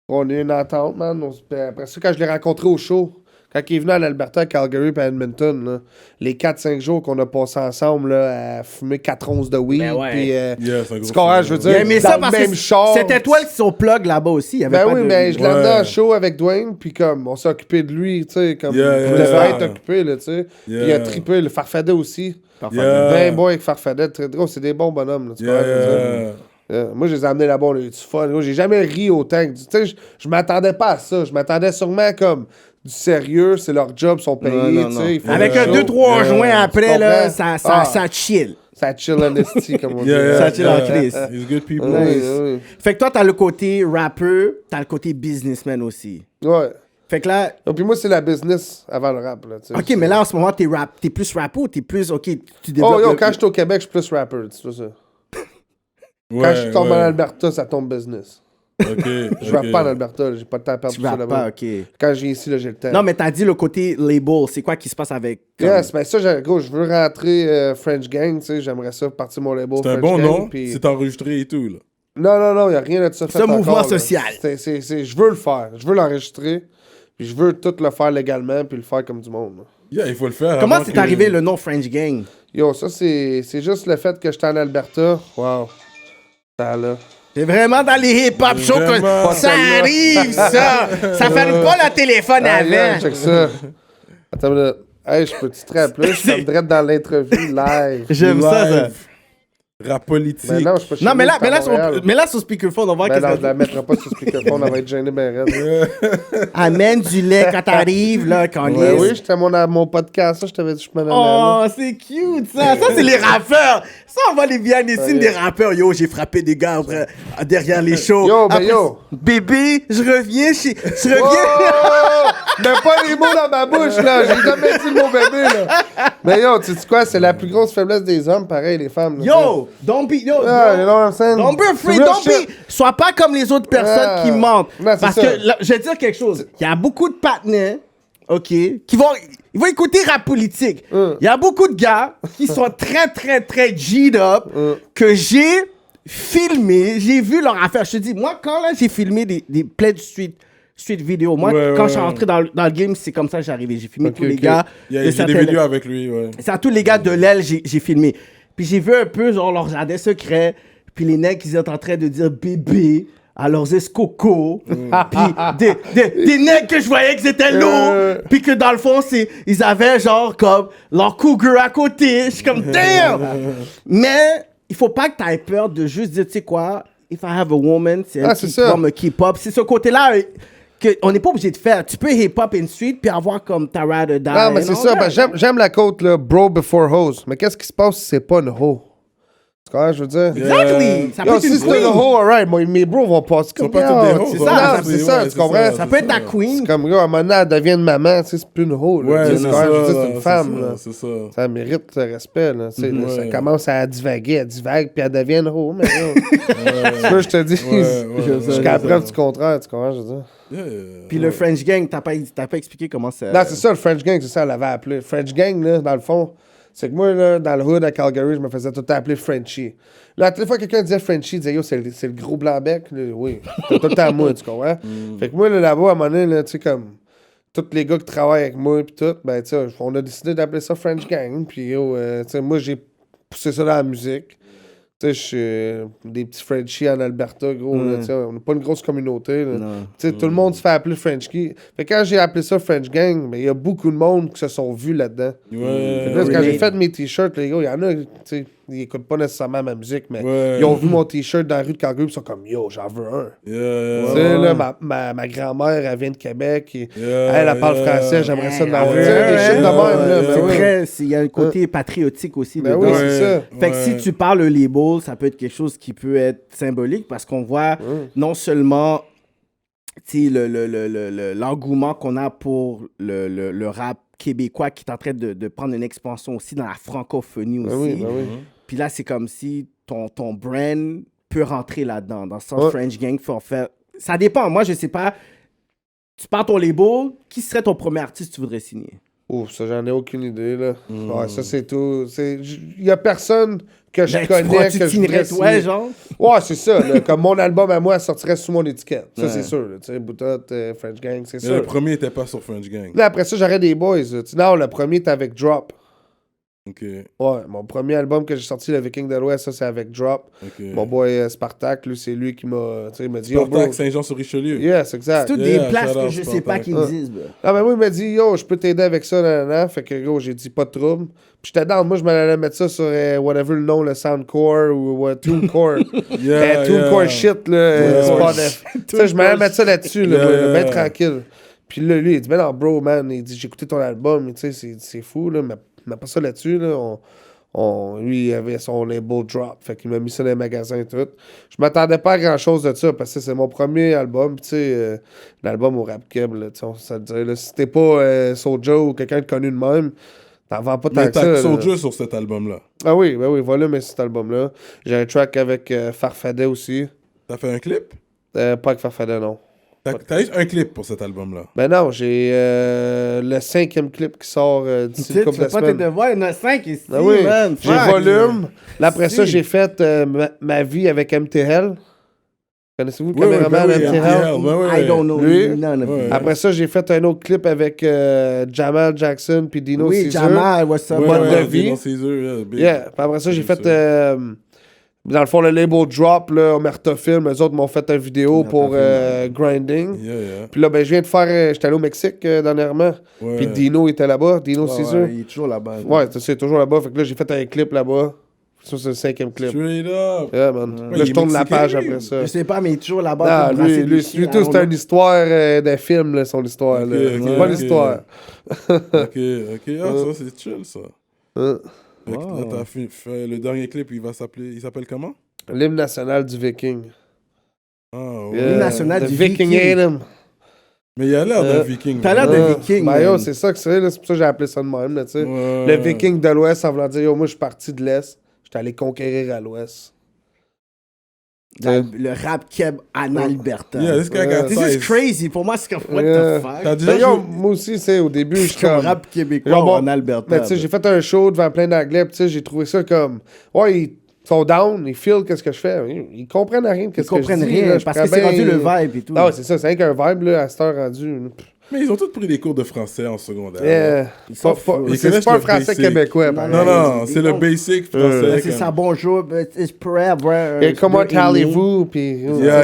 on a eu une entente, man. Puis après ça, quand je l'ai rencontré au show, quand il est venu à l'Alberta, à Calgary et à Edmonton, là, les 4-5 jours qu'on a passé ensemble là, à fumer 4 onces de weed, Ben ouais. puis Yeah, c'est un gros tu comprends, je veux film. dire, Il aimait dans ça le parce même que char. c'était toi qui son plug là-bas aussi. Il y avait Ben pas oui, de... mais je l'ai amené Ouais. en show avec Dwayne, puis comme, on s'est occupé de lui, tu sais, comme, Yeah, il yeah, devait yeah. être occupé, là, tu sais. Yeah. Puis il a trippé, le Farfadet aussi. Yeah. Ben boy avec Farfadet, très drôle, c'est des bons bonhommes, là, tu vois, je veux dire. Yeah. Moi, je les ai amenés là-bas, on a eu du fun. Moi, j'ai jamais ri autant. Tu sais, je m'attendais pas à ça. Je m'attendais sûrement comme du sérieux, c'est leur job, ils sont payés, Non, tu non. sais. ils font Avec le un show. 2-3 joints après, Tu là, comprends? ça chill. Ça chill en esti, comme on dit. Yeah, Ça, tu l'as en crise. He's good people. Oui, oui. Fait que toi, t'as le côté rappeur, t'as le côté businessman aussi. Ouais. Fait que là, Et puis moi, c'est la business avant le rap, là, tu sais. OK, mais là, en ce moment, t'es plus rappeur ou t'es plus, OK, tu développes... Oh, yo, le- quand je suis au Québec, je suis plus rapper, tu vois ça. Ouais, Quand je tombe ouais. en Alberta, ça tombe business. Ok. Je rappe pas en Alberta, là, j'ai pas le temps à perdre Tu tout ça rappes là-bas. pas, OK. Quand je viens ici, là, j'ai le temps. Non, mais t'as dit le côté label. C'est quoi qui se passe avec... comme- Yes, ben ça, gros, je veux rentrer French Gang, tu sais, j'aimerais ça partir mon label C'est un French bon Gang, nom. puis- C'est enregistré et tout, là. Non, il n'y a rien de ça fait C'est un mouvement encore, là. social. Je veux le faire. Je veux l'enregistrer. Puis je veux tout le faire légalement, puis le faire comme du monde. Là. Yeah, il faut le faire. Comment avant c'est que- arrivé le nom French Gang? Yo, ça, c'est juste le fait que j'étais en Alberta. Wow. Ça, là. C'est vraiment dans les hip-hop shows que Vraiment. ça arrive, ça. Ça fait pas le téléphone Ah, yeah, avant. check ça. Attends une minute. Hey, je peux-tu te rappeler? Je suis direct dans l'interview live. J'aime ça. Live. Rap politique. Mais non, je peux Non, mais là, Montréal. sur speakerphone, on va voir Ben non, qu'est-ce je la mettrai pas sur speakerphone, elle va être gênée ben raide. Amène du lait quand t'arrives, là, quand Ouais, oui, j'étais à mon podcast, ça, je t'avais dit je me donnais. Oh, c'est cute, ça. Ça, c'est les rappeurs. Ça, on voit les behind the scenes des rappeurs. Yo, j'ai frappé des gars après, derrière les shows. Yo, ben Après, yo. Bébé, je reviens. Oh! Mets pas les mots dans ma bouche, là. J'ai jamais dit le mot bébé, là. Mais yo, tu sais quoi? C'est la plus grosse faiblesse des hommes, pareil, les femmes. Là, Yo, don't be, yo, Ah, you know what I'm saying? don't be afraid, C'est real don't be. shit. Sois pas comme les autres personnes Ah. qui mentent. Non, c'est Parce ça. que, là, je vais te dire quelque chose. Il y a beaucoup de partenaires, OK, ils vont écouter rap politique. Il y a beaucoup de gars qui sont très, très, très G'd up que j'ai filmé, j'ai vu leur affaire. Je te dis, moi, quand là, j'ai filmé des plein de street vidéos, moi, Ouais, quand ouais, je suis rentré dans le game, c'est comme ça que j'arrivais. J'ai filmé Ok, tous les ok. gars. J'ai de des certaines- vidéos avec lui, ouais. C'est à tous les gars de l'aile, j'ai filmé. Puis j'ai vu un peu, genre, leur jardin secret. Puis les nègres, ils étaient en train de dire bébé à leurs escocos. Puis des nègres que je voyais qu'ils étaient lourds. Puis que dans le fond, ils avaient genre comme leur cougar à côté. Je suis comme, damn! Mais il faut pas que tu aies peur de juste dire, tu sais quoi, if I have a woman, c'est elle c'est qui ça. va me keep up. C'est ce côté-là qu'on n'est pas obligé de faire. Tu peux hip-hop in street puis avoir comme ta ride or die. Non, mais c'est ça. Ben, j'aime la côte, là, bro before hose. Mais qu'est-ce qui se passe si c'est pas une hoe? Tu comprends, je veux dire? Exactly! Ça peut Yo, être si une c'est une queen. hoe, alright, mes bros vont passer comme pas yo, toutes des hoes, c'est ça. ça, Ouais, c'est ça, ouais, tu comprends? Ça peut être ta queen. C'est comme, yo, à un moment donné, elle devient une maman, tu sais, c'est plus une hoe, là. Ouais, Tu sais, c'est tu comprends, je veux dire, c'est ça, une femme, là. c'est ça. Ça mérite le respect, là. Tu sais, là, ça Ouais. commence à divaguer, elle divague, puis elle devient une hoe, mais yo. Tu vois, je te dis, jusqu'à la preuve du contraire, tu comprends, je veux dire. Puis le French Gang, t'as pas expliqué comment ça... Non, c'est ça, le French Gang, c'est ça, elle l'avait appelé. French Gang, là, dans le fond, c'est que moi, là, dans le hood à Calgary, je me faisais tout le temps appeler Frenchie. Là, toutes les fois que quelqu'un disait Frenchie, il disait, yo, c'est le gros blanc bec. Là, oui, c'est tout le temps moi, tu comprends? Fait que moi, là, là-bas, à un moment donné, là, tu sais, comme, tous les gars qui travaillent avec moi, puis tout, ben, tu sais, on a décidé d'appeler ça French Gang. Puis, yo, tu sais, moi, j'ai poussé ça dans la musique. Tu sais, je suis des petits Frenchies en Alberta, gros. Là, tu sais, on n'a pas une grosse communauté. Là. Tu sais, tout le monde se fait appeler Frenchie. Fait que quand j'ai appelé ça French Gang, il y a beaucoup de monde qui se sont vus là-dedans. Fait que là, quand j'ai fait mes t-shirts, les gars, il y en a, tu sais, ils écoutent pas nécessairement ma musique, mais ils ont vu mon t-shirt dans la rue de Calgary, ils sont comme, yo, j'en veux un. Tu sais, là, ma grand-mère, elle vient de Québec, et elle parle français, j'aimerais ça de la voir. Des shit de même, là. C'est Ben oui. très... Il y a un côté patriotique aussi Ben dedans. oui, c'est ça. Fait que si tu parles le label, ça peut être quelque chose qui peut être symbolique parce qu'on voit non seulement tu sais, l'engouement qu'on a pour le rap québécois qui est en train de prendre une expansion aussi dans la francophonie aussi. oui, ben oui. Puis là, c'est comme si ton brand peut rentrer là-dedans, dans le sens French Gang. Ça dépend. Moi, je sais pas. Tu pars ton label, qui serait ton premier artiste que tu voudrais signer? Ouf, ça, j'en ai aucune idée, là. Ouais, ça, c'est tout. Il y a personne que je connais tu que je signerais voudrais toi, signer. genre? Ouais, c'est ça. Là, comme mon album à moi, elle sortirait sous mon étiquette. Ça, c'est sûr. Tu sais, Boutotte, French Gang, c'est Mais sûr. le premier était pas sur French Gang. Là, après ça, j'aurais des boys. Là. Non, le premier était avec Drop. Ok, Ouais, mon premier album que j'ai sorti, Le Viking de l'Ouest, ça, c'est avec Drop. ok. Mon boy Spartak, lui, c'est lui qui m'a dit... Yo, bro. Spartak, Saint-Jean-sur-Richelieu. Yes, exact. C'est toutes Yeah, des places shout que out, je sais pas Spartak. qu'ils me disent. bro. Ah, ben moi, il m'a dit, yo, je peux t'aider avec ça, nanana. Fait que, yo, j'ai dit, pas de trouble. Puis j'étais down, moi, je m'en allais mettre ça sur whatever le nom, le Soundcore ou TuneCore. TuneCore shit, là. Spotify. Tu sais, je m'en allais mettre ça là-dessus, là, moi, là, ben tranquille. Puis là, lui, il dit, ben non, bro, man, il dit, j'ai écouté ton album, tu sais, c'est fou, là, mais pas ça là-dessus, là. Lui, il avait son label Drop, fait qu'il m'a mis ça dans les magasins et tout. Je m'attendais pas à grand-chose de ça, parce que c'est mon premier album, tu sais, l'album au Rap Keb, là, tu sais, ça te dirait, là, si t'es pas Soulja ou quelqu'un de connu de même, t'en vends pas tant Mais que ça. t'as là. Soulja sur cet album-là. Ah oui, ben oui, voilà, mais cet album-là. J'ai un track avec Farfadet aussi. T'as fait un clip? Pas avec Farfadet, non. T'as eu un clip pour cet album-là. Ben non, j'ai le 5e clip qui sort Tu d'ici sais, une tu couple de fais pas tes semaines. devoirs, il y en a 5 ici, Ah oui, man. j'ai Fuck. Volume. Là, après ça, Si. j'ai fait ma vie avec MTL. Connaissez-vous le caméraman Empty Hell? I don't know Lui? none of it. Après ça, j'ai fait un autre clip avec Jamal Jackson puis Dino Oui, Caesar. Jamal, what's up? Mode de vie. Yeah. Puis après ça, j'ai fait... dans le fond, le label Drop, là, Omerta Film, eux autres m'ont fait une vidéo pour Grinding. Yeah. Puis là, ben, je viens de faire... J'étais allé au Mexique dernièrement. Ouais. Puis Dino était là-bas, Dino Caesar. Ouais, il est toujours là-bas. Ouais, c'est toujours là-bas. Fait que là, j'ai fait un clip là-bas. Ça, c'est le 5e clip. Straight up. Yeah, man. Ouais, Là, il je est tourne la mexicain, page lui. après ça. Je sais pas, mais il est toujours là-bas. Ah, pour brasser lui des tout, c'est une histoire d'un film, là, son histoire. Ok, là. ok, C'est une bonne ok. histoire. Ok. Ah, ça, c'est chill, ça. Hein. Fait que là, t'as fait le dernier clip, il s'appelle comment? L'hymne national du Viking. Ah, ouais. Yeah. L'hymne national The du Viking Viking. Anthem. Mais il a l'air d'un viking. T'as l'air man. de Viking, Ben, yo, man. c'est ça que c'est, là. C'est pour ça que j'ai appelé ça de même, là, tu sais. Ouais. Le Viking de l'Ouest, ça veut dire, yo, moi, je suis parti de l'Est. J'étais allé conquérir à l'Ouest. Le rap keb en Alberta. Yeah, this guy got This size. is crazy. Pour moi, c'est comme, what Yeah. the fuck? T'as déjà Ben, yo, joué... moi aussi, c'est au début, je suis Comme comme... rap québécois Genre, bon, en Alberta. Mais tu sais, j'ai fait un show devant plein d'anglais, puis tu sais, j'ai trouvé ça comme... Ouais, ils sont down, ils feel qu'est-ce que je fais. Ils comprennent rien de Ils qu'est-ce que je dis. comprennent là, rien je parce que pourrais c'est rendu bien- le vibe et tout. Ah ouais, c'est ça, c'est rien qu'un vibe, là, à cette heure rendu. Mais ils ont tous pris des cours de français en secondaire. Yeah. sont Pas- fous. Ils C'est connaissent pas un le français basic. québécois, Non, par Non, exemple. non, c'est le basic français. Ben, c'est comme- ça, bonjour, but it's prep, ouais. Et comment allez-vous, puis... Yeah.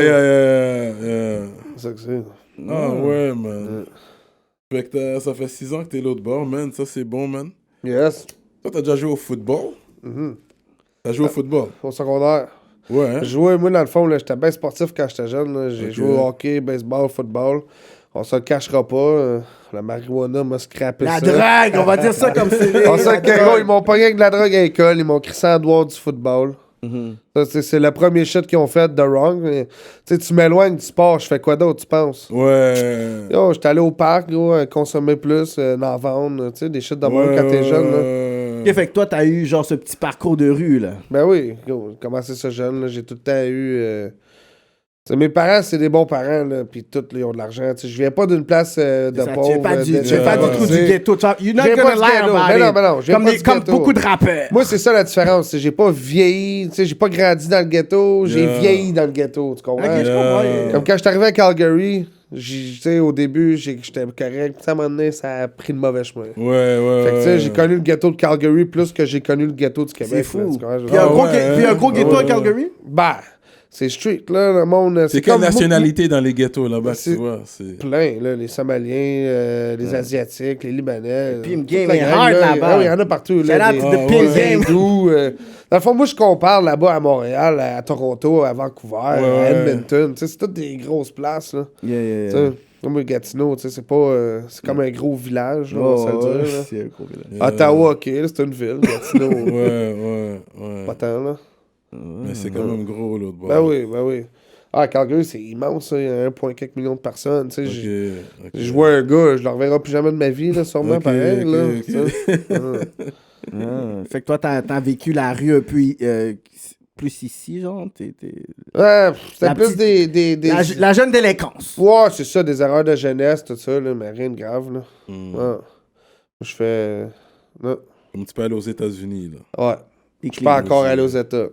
C'est ça que c'est. Ah ouais, man. Fait que ça fait 6 ans que t'es l'autre bord, man. Ça, c'est bon, man. Yes. Toi, t'as déjà joué au football? T'as joué au football? Au secondaire. Ouais, hein? Je jouais, moi, dans le fond, là, j'étais bien sportif quand j'étais jeune. Là. J'ai Ok. joué au hockey, baseball, football. On se le cachera pas. La marijuana m'a scrappé La ça. drague, on va dire ça comme c'est. On sait que gros, ils m'ont pogné avec de la drogue à l'école. Ils m'ont crissé en dehors du football. Ça, c'est le premier shit qu'ils ont fait de wrong. Mais, tu m'éloignes du sport. Je fais quoi d'autre, tu penses? Ouais. Yo, j'étais allé au parc, gros, consommer plus, en vendre. Tu sais, des shit de même quand t'es jeune. Là. Ok, fait que toi, t'as eu genre ce petit parcours de rue, là. Ben oui, gros, j'ai commencé ça jeune. Là. J'ai tout le temps eu... mes parents, c'est des bons parents, là, puis tous, là, ils ont de l'argent. Tu sais, je viens pas d'une place de Ça, pauvre. tu es pas du tout du défavorisée. ghetto. You're not Je viens pas gonna du lie ghetto. about Mais it. non, mais non, je viens Comme, pas du comme ghetto. beaucoup de rappeurs. Moi, c'est ça la différence. c'est j'ai pas vieilli, tu sais, j'ai pas grandi dans le ghetto, j'ai Yeah. vieilli dans le ghetto, tu comprends? Ok, je comprends. Comme quand je suis arrivé à Calgary, tu sais, au début, j'étais correct, puis à un moment donné, ça a pris le mauvais chemin. Ouais. Fait que tu sais, j'ai connu le ghetto de Calgary plus que j'ai connu le ghetto du Québec. C'est fou. là, tu comprends? Je veux Puis un dire, gros ouais, puis un gros ghetto à Calgary? bah, c'est street, là, le monde. C'est quelle comme nationalité dans les ghettos là-bas, C'est- tu vois? C'est... plein, là, les Somaliens, les Asiatiques, les Libanais. Pimp toute game la est gang, hard là. là-bas. Ah oui, il y en a partout. Là, Shout out to the Ah, pimp ouais. game. hindous. Dans le fond, moi, je compare là-bas à Montréal, à Toronto, à Vancouver, à ouais. Edmonton. Tu sais, c'est toutes des grosses places, là. Yeah. Tu sais, comme Gatineau, tu sais, c'est pas... c'est comme un gros village, là, on va se le dire. là. C'est un gros village. Ottawa, OK, là, c'est une ville. Gatineau, Ouais. pas tant, là. Mais c'est quand même gros, l'autre bord. Ben oui. Ah, Calgary, c'est immense, là. Il y a 1,4 million de personnes, tu sais. Ok. Je vois un gars, je le reverrai plus jamais de ma vie, là, sûrement, Ok, pareil, là. ok. tu sais. Fait que toi, t'as vécu la rue un peu plus ici, genre? Ouais, c'était La plus petite- des... La jeune délinquance. Ouais, c'est ça, des erreurs de jeunesse, tout ça, là, mais rien de grave, là. Hmm. Ouais. Je fais... Non. Comme tu peux aller aux États-Unis, là. Ouais. Des Je suis pas encore allé aux États.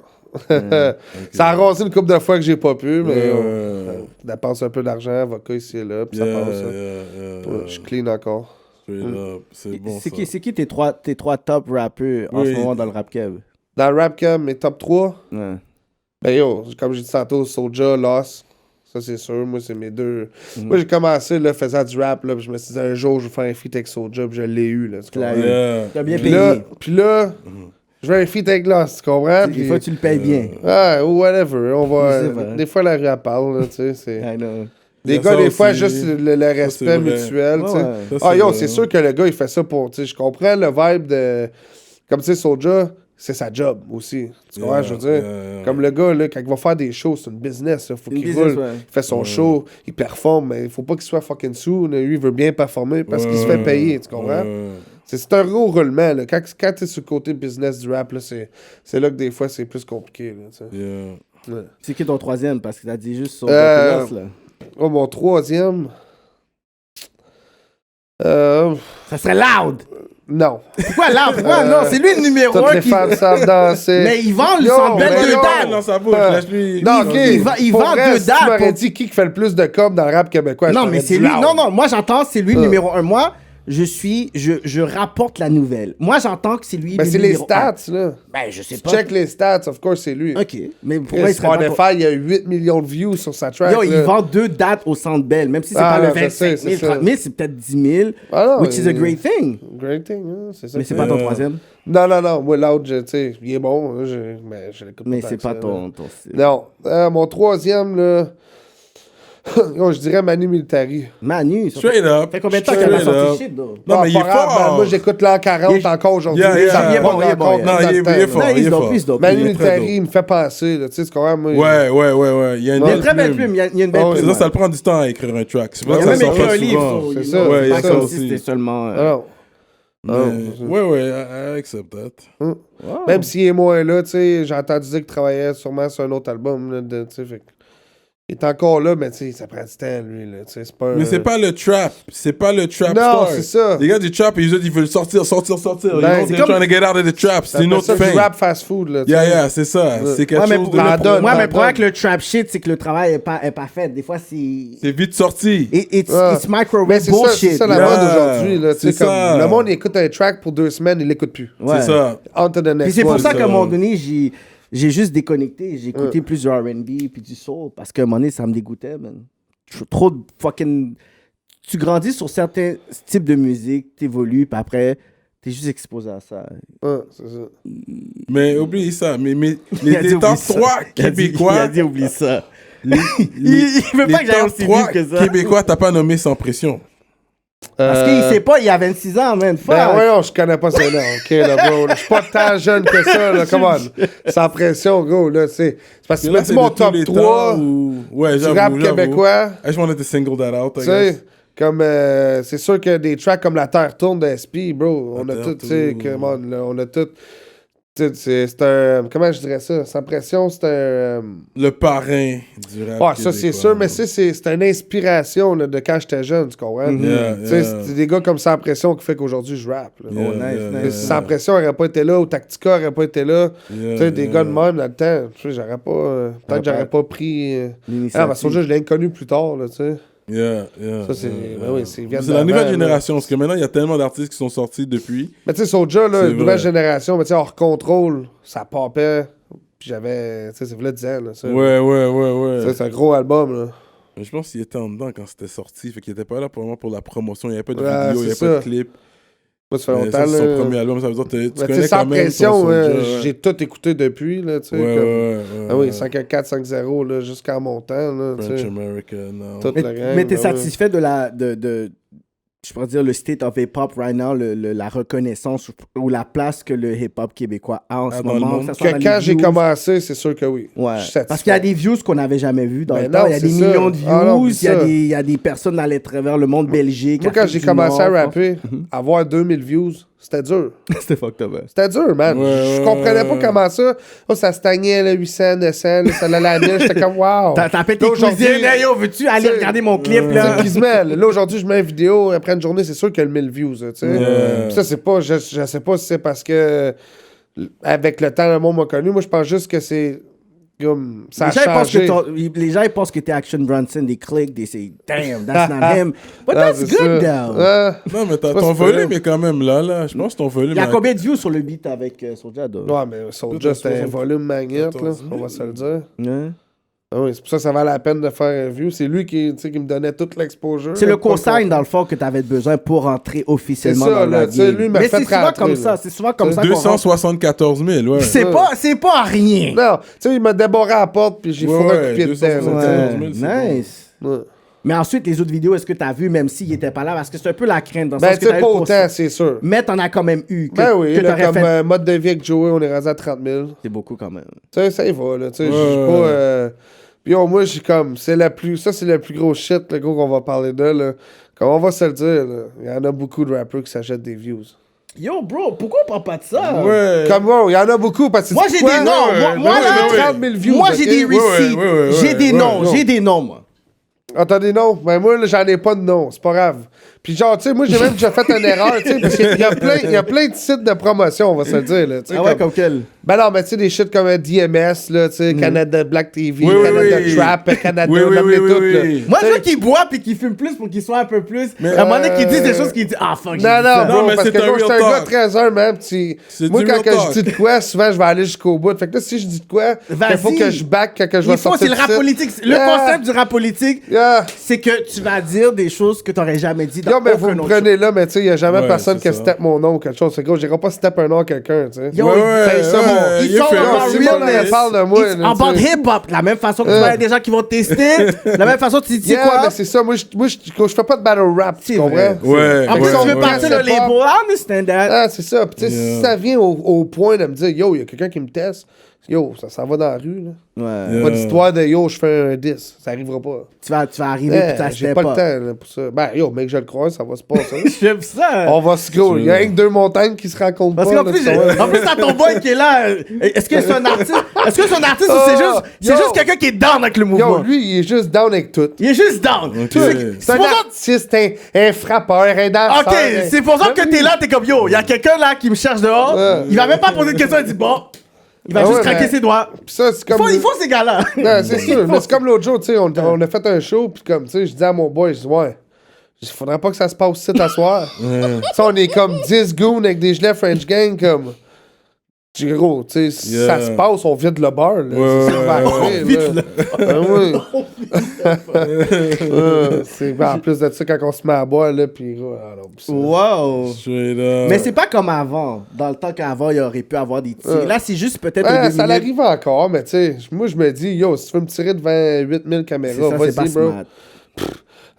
Ça a rasé une couple de fois que j'ai pas pu, mais on dépense un peu d'argent, avocat ici et là, puis ça passe. Ouais, je suis clean encore. Straight up. C'est bon, C'est ça. qui tes trois top rappeurs en Oui. ce moment dans le rap keb? Dans le rap cam, mes top 3, Ouais. ben yo, comme j'ai dit tantôt, Soulja, Lost. Ça, c'est sûr. Moi, c'est mes deux. Moi, j'ai commencé, là, faisant du rap, là, puis je me suis dit, un jour, je vais faire un feat avec Soulja, puis je l'ai eu, là. Tu l'as comprends? eu. Yeah. T'as bien Puis là, payé. je veux un feat avec Lost, tu comprends? Des Puis- fois, tu le payes bien. Ouais, ou whatever. On va... C'est vrai. Des fois, la rue, elle parle, là, tu sais. C'est... I know. Les Ça gars, des aussi. fois, juste le respect c'est vrai. mutuel, tu sais. Ouais. Ça, Ah, yo, vrai. c'est sûr que le gars, il fait ça pour... Tu sais, je comprends le vibe de... Comme, tu sais, Soulja, c'est sa job aussi. Tu comprends, je veux dire? Yeah. Comme le gars, là, quand il va faire des shows, c'est une business, là. Faut Une qu'il business, roule. ouais. Il fait son show, il performe, mais il faut pas qu'il soit fucking sous. Là. Lui, il veut bien performer parce qu'il se fait payer, tu comprends? C'est un gros roulement, là. Quand t'es sur le côté business du rap, là, c'est là que des fois, c'est plus compliqué, là, tu sais. Yeah. Ouais. C'est qui ton troisième? Parce que t'as dit juste sur Euh, Lost, là. Oh, mon troisième... Euh, Ça serait loud! Non. Pourquoi là? Pourquoi non? C'est lui le numéro Toutes 1 les qui... femmes savent danser. Mais il vend le Yo, Centre Bell mais 2 non, dates. dans sa bouche, laisse-lui. Non, ok. il Pour vend vrai, 2 si dates tu m'aurais pour- dit qui fait le plus de com dans le rap québécois. Non, je mais t'aurais c'est dit lui. Loud. Non, moi j'entends, c'est lui le numéro 1. Moi, je rapporte la nouvelle. Moi, j'entends que c'est lui Ben, le c'est les numéro stats, un. là. Ben, je sais Tu pas. check les stats, of course, c'est lui. OK. Mais pourquoi il serait pas... Spotify, il y a 8 millions de views sur sa track. Yo, il là. vend 2 dates au Centre Bell, même si c'est Ah, pas non, le je 25 sais, 000, c'est 30 000, c'est peut-être 10 000, Ah, non, which is a great thing. Great thing, hein, c'est ça. Mais c'est pas ton troisième. Non, moi, Loud, tu sais, il est bon, hein, mais je l'écoute Mais tant c'est que pas ça, là. ton style. Non. Mon troisième, là... Yo, je dirais Manu Militari. Manu, ça Straight up. fait combien de temps qu'elle a Straight up. sorti shit, though? Non, mais il est pas grave, fort. man. Moi, j'écoute l'an 40 Il est- encore aujourd'hui. Yeah, yeah. Ça me Il est bon, manque il est bon, encore il est Non, dans il est le temps, là. fort. Non, il est dope, fort. he's dope. Manu Il est très Militari, dope. il me fait penser, là. Tu sais, c'est quand même... Ouais. Il y a une Il y a une très belle plume, il y a une belle Oh, C'est plume. ça le prend du temps à écrire un track. C'est Il pour a ça que même ça sort écrit pas un livre, souvent. so, C'est you ça. know, Ouais, il y a pas ça comme aussi. si c'était seulement... Alors, Ouais, I accept that. même s'il est moins là, tu sais, j'ai entendu dire qu'il travaillait sûrement sur un autre album, là, tu sais, fait que- il est encore là, mais tu sais, ça prend du temps, lui, là, tu sais, c'est pas... Mais c'est pas le trap. C'est pas le trap Non, star. c'est ça. Les gars du trap, ils veulent sortir. Ben, You know, c'est they're comme- trying to get out of the trap. C'est une autre ça du fin. rap fast-food, là, tu sais. Yeah, c'est ça. C'est quelque Ouais, mais chose pour de... T'en donnes, moi, t'en mais le problème donnes. avec le trap shit, c'est que le travail est pas fait. Des fois, c'est... C'est vite sorti. It's Mais microwave c'est ça, bullshit. c'est ça la Yeah, mode aujourd'hui, là, tu sais, c'est comme... ça. Le monde, il écoute un track pour 2 semaines, il l'écoute plus. Ouais. C'est ça. On to the Puis next c'est pour one. ça qu'à un ça. moment donné, j'ai juste déconnecté. J'ai écouté plus du R&B puis du soul parce qu'à un moment donné, ça me dégoûtait, man. Trop de fucking... Tu grandis sur certains types de musique, t'évolues, puis après, t'es juste exposé à ça. Ouais, c'est ça. Mais oublie ça. Mais Il a dit les oublie top ça. 3 Il a Québécois... dit oublie ça. les- Il veut pas que j'aille top aussi 3 vite que ça. Québécois, t'as pas nommé Sans Pression. Parce qu'il sait pas, il a 26 ans, man. Fuck. Ben ouais, non, je connais pas ça, là. OK, là, bro. Je suis pas tant jeune que ça, là. Come on. Sans pression, gros, là, c'est parce que Là, tu c'est mets mon de tous top les 3 temps où- Ouais, du j'avoue. rap j'avoue. québécois. I just wanted to single that out, I Tu sais, guess. comme, c'est sûr que des tracks comme La Terre tourne de SP, bro, on La a Terre tout, tu sais, tourne. come on, là, on a tout. Tu sais, c'est un. Comment je dirais ça? Sans pression, c'est un. Le parrain du rap Ah, ça, c'est québécois. sûr, mais c'est une inspiration là, de quand j'étais jeune, tu comprends? Yeah, Tu sais, yeah. c'est des gars comme Sans Pression qui fait qu'aujourd'hui je rappe. Là. Yeah, Oh, nice, yeah, nice. Mais si Sans Pression n'aurait pas été là, ou Tactica n'aurait pas été là, Yeah, tu sais, des yeah. gars de même dans le temps, tu sais, j'aurais pas. Peut-être que j'aurais pas pris. Ah, parce que je l'ai connu plus tard, là, tu sais. Yeah. Ça, c'est. Ben oui, c'est C'est la nouvelle génération, parce que maintenant, il y a tellement d'artistes qui sont sortis depuis. Mais tu sais, Soulja, là, C'est nouvelle vrai. génération, mais tu sais, hors contrôle, ça popait. Puis j'avais. Tu sais, c'est vrai 10 ans, là. Ça. Ouais. Tu sais, c'est un gros album, là. Mais je pense qu'il était en dedans quand c'était sorti. Fait qu'il était pas là pour, vraiment pour la promotion. Il n'y avait pas de Ouais, vidéo, il n'y c'est avait pas ça. de clip. Moi, ça fait Mais longtemps, ça, c'est son là. premier album. Ça veut dire que tu Mais tu sais, connais Sans quand même pression, son Soulja, ouais. j'ai tout écouté depuis, là, tu sais. Ouais, comme- ouais. Ah oui, 5-4, 5-0, là, jusqu'en montant, là, tu French sais. America, non. Tout. Mais, la gang, mais t'es ben oui. satisfait de je pourrais dire, le state of hip-hop right now, la reconnaissance ou la place que le hip-hop québécois a en ce dans le moment? monde? que ça soit dans Que les quand j'ai views. commencé, c'est sûr que oui. Ouais. Je suis satisfait. Parce qu'il y a des views qu'on n'avait jamais vus dans Ben le temps. non, Il y a des c'est ça. millions de views. Ah non, il, y a ça. des, il y a des personnes à travers le monde Belgique. Moi, quand Afrique j'ai du commencé à Nord, rapper, avoir 2000 views, c'était dur. C'était fucked up. C'était dur, man. Ouais, Je comprenais pas comment ça. Oh, ça stagnait, là, 800, 900, là, ça allait à la 1000. J'étais comme, wow. T'appelles tes Là, aujourd'hui, cousines, hey, yo, veux-tu aller t'sais, regarder mon clip, Tu là? sais, qui se mêle. Là, aujourd'hui, je mets une vidéo, après une journée, c'est sûr qu'il y a le 1000 views, là, tu sais. Yeah. Puis ça, c'est pas, je sais pas si c'est parce que, avec le temps, le monde m'a connu. Moi, je pense juste que c'est, comme, ça a changé. Les gens ils pensent que t'es Action Bronson, des clics, des say, damn, that's not him. But Ah, that's c'est good, ça. though. Non, mais Pas ton super. volume est quand même là. Je pense que ton volume... Il y a a- combien de views sur le beat avec Soulja, though? Ouais, mais Soulja, c'était un 60, volume magnète, là. 14 000. On va se le dire. Ouais. Ah oui, c'est pour ça que ça valait la peine de faire un view. C'est lui qui, tu sais, qui me donnait toute l'exposure. C'est là, le pas consigne, le dans le fond, que t'avais besoin pour rentrer officiellement C'est ça, dans là, la tu sais, game. lui m'a Mais fait c'est souvent rentrer, comme là. ça. C'est souvent comme ça qu'on rentre. 274 000, ouais. C'est pas rien. Non, tu sais, il m'a débarré à la porte, puis j'ai Ouais, fourré un coup ouais, de pied dedans. 274 là, 000, c'est Ouais, nice. tu sais. Ouais. Mais ensuite, les autres vidéos, est-ce que t'as vu, même s'il était pas là? Parce que c'est un peu la crainte dans le Ben, sens tu que sais, t'as eu pas le autant, consigne. c'est sûr. Mais t'en as quand même eu. Que, Ben oui, que là, t'aurais comme fait. mode de vie avec Joey, on est rendu à 30 000. Tu C'est beaucoup quand même. sais, ça y va, là. Tu sais, Ouais, j'ai ouais. pas. Puis yo, moi, j'ai comme. Ça, c'est le plus gros shit, le gros qu'on va parler de, là. Comme on va se le dire, là. Il y en a beaucoup de rappers qui s'achètent des views. Yo, bro, pourquoi on parle pas de ça? Ouais. Comme moi, il y en a beaucoup parce que. Moi, c'est j'ai quoi? des noms. ouais, Moi, ouais, là, ouais, 30 000 views. moi, ok? j'ai des receipts. ouais, J'ai des ouais, noms. ouais. J'ai des noms, moi. Attendez, non. Ben moi, là, j'en ai pas de nom. C'est pas grave. Puis genre, tu sais, moi, j'ai même déjà fait une erreur, tu sais, parce qu'il y a plein de sites de promotion, on va se le dire, là. Ah ouais, comme quel? Ben non, mais tu sais, des shit comme DMS, là, tu sais, Canada Black TV, Oui, Canada oui. Trap, Canada, Oui, oui, nommez oui, tout, oui, là. oui. Moi, je veux qu'il boit puis qu'il fume plus pour qu'il soit un peu plus. À un moment donné, qu'il dise des choses qu'il dit ah fuck. j'ai Non, dit ça. non, bro, mais parce c'est que un moi, j'étais real un gars talk. très heures, man. C'est Moi, du quand real que talk. je dis de quoi, souvent, je vais aller jusqu'au bout. Fait que là, si je dis de quoi, il Vas-y. faut que je back quand que je vais Il faut, sortir c'est le de rap site. politique. Le Yeah. concept du rap politique, Yeah. c'est que tu vas dire des choses que t'aurais jamais dit dans Yo, mais vous aucun me autre prenez là, mais tu sais, il n'y a jamais Ouais, personne c'est qui ça. step mon nom ou quelque chose. C'est gros, j'irai pas step un nom à quelqu'un, tu sais. Yo, Ouais, il ouais, fait ça, mon- ouais, Ils il est sont féroce. about Si le monde realness. parle de moi, It's là, about tu sais. hip-hop. La même façon que tu vas avoir des gens qui vont te tester. La même façon, tu dis Yeah, quoi? mais c'est ça. Moi, je fais pas de battle rap, tu C'est comprends? vrai. Ouais. En plus, ouais, tu veux ouais. partir c'est de label. pas- I understand that. Ah, c'est ça. Puis, tu sais, Yeah. si ça vient au point de me dire, yo, il y a quelqu'un qui me teste, yo, ça va dans la rue, là. Ouais. Pas d'histoire de yo, je fais un 10. Ça arrivera pas. Tu vas arriver puis ça J'ai se pas pas. le temps là, pour ça. Ben, yo, mec, je le crois, ça va se passer. J'aime ça. On va se go. Il y a rien que deux montagnes qui se rencontrent Parce pas. qu'en là, plus, tu vois. en plus, t'as ton boy qui est là. Est-ce que c'est un artiste? Est-ce que c'est un artiste ou c'est Oh, juste, yo. quelqu'un qui est down avec le Yo, mouvement? lui, il est juste down avec tout. Il est juste down. C'est un pour ça- artiste, un frappeur, un danseur. Ok, c'est pour ça que t'es là, t'es comme yo, il y a quelqu'un là qui me cherche dehors. Ouais. Il va même pas poser de questions, il dit bon. Il va Ah juste ouais, craquer mais- ses doigts. Puis ça, c'est comme. Il faut ces gars-là. Non, c'est sûr. Mais c'est comme l'autre jour, tu sais, on a fait un show, puis comme, tu sais, je dis à mon boy, je dis, ouais, il faudrait pas que ça se passe ici à soir. Tu sais, on est comme 10 goons avec des gilets French Gang, comme. Je dis, gros, tu sais, si Yeah. ça se passe, on vide le bar, là. Ouais, C'est ça qui va ouais, arriver, vide là. C'est ben, en plus de ça, quand on se met à boire, là, puis gros, alors, pis ça. Wow. Straight up. Mais c'est pas comme avant. Dans le temps qu'avant, il aurait pu avoir des tirs. Là, c'est juste peut-être Ouais, un 2 ça minutes. l'arrive encore, mais tu sais, moi je me dis, yo, si tu veux me tirer devant 8000 C'est caméras, ça, c'est pas vas-y, bro. smart.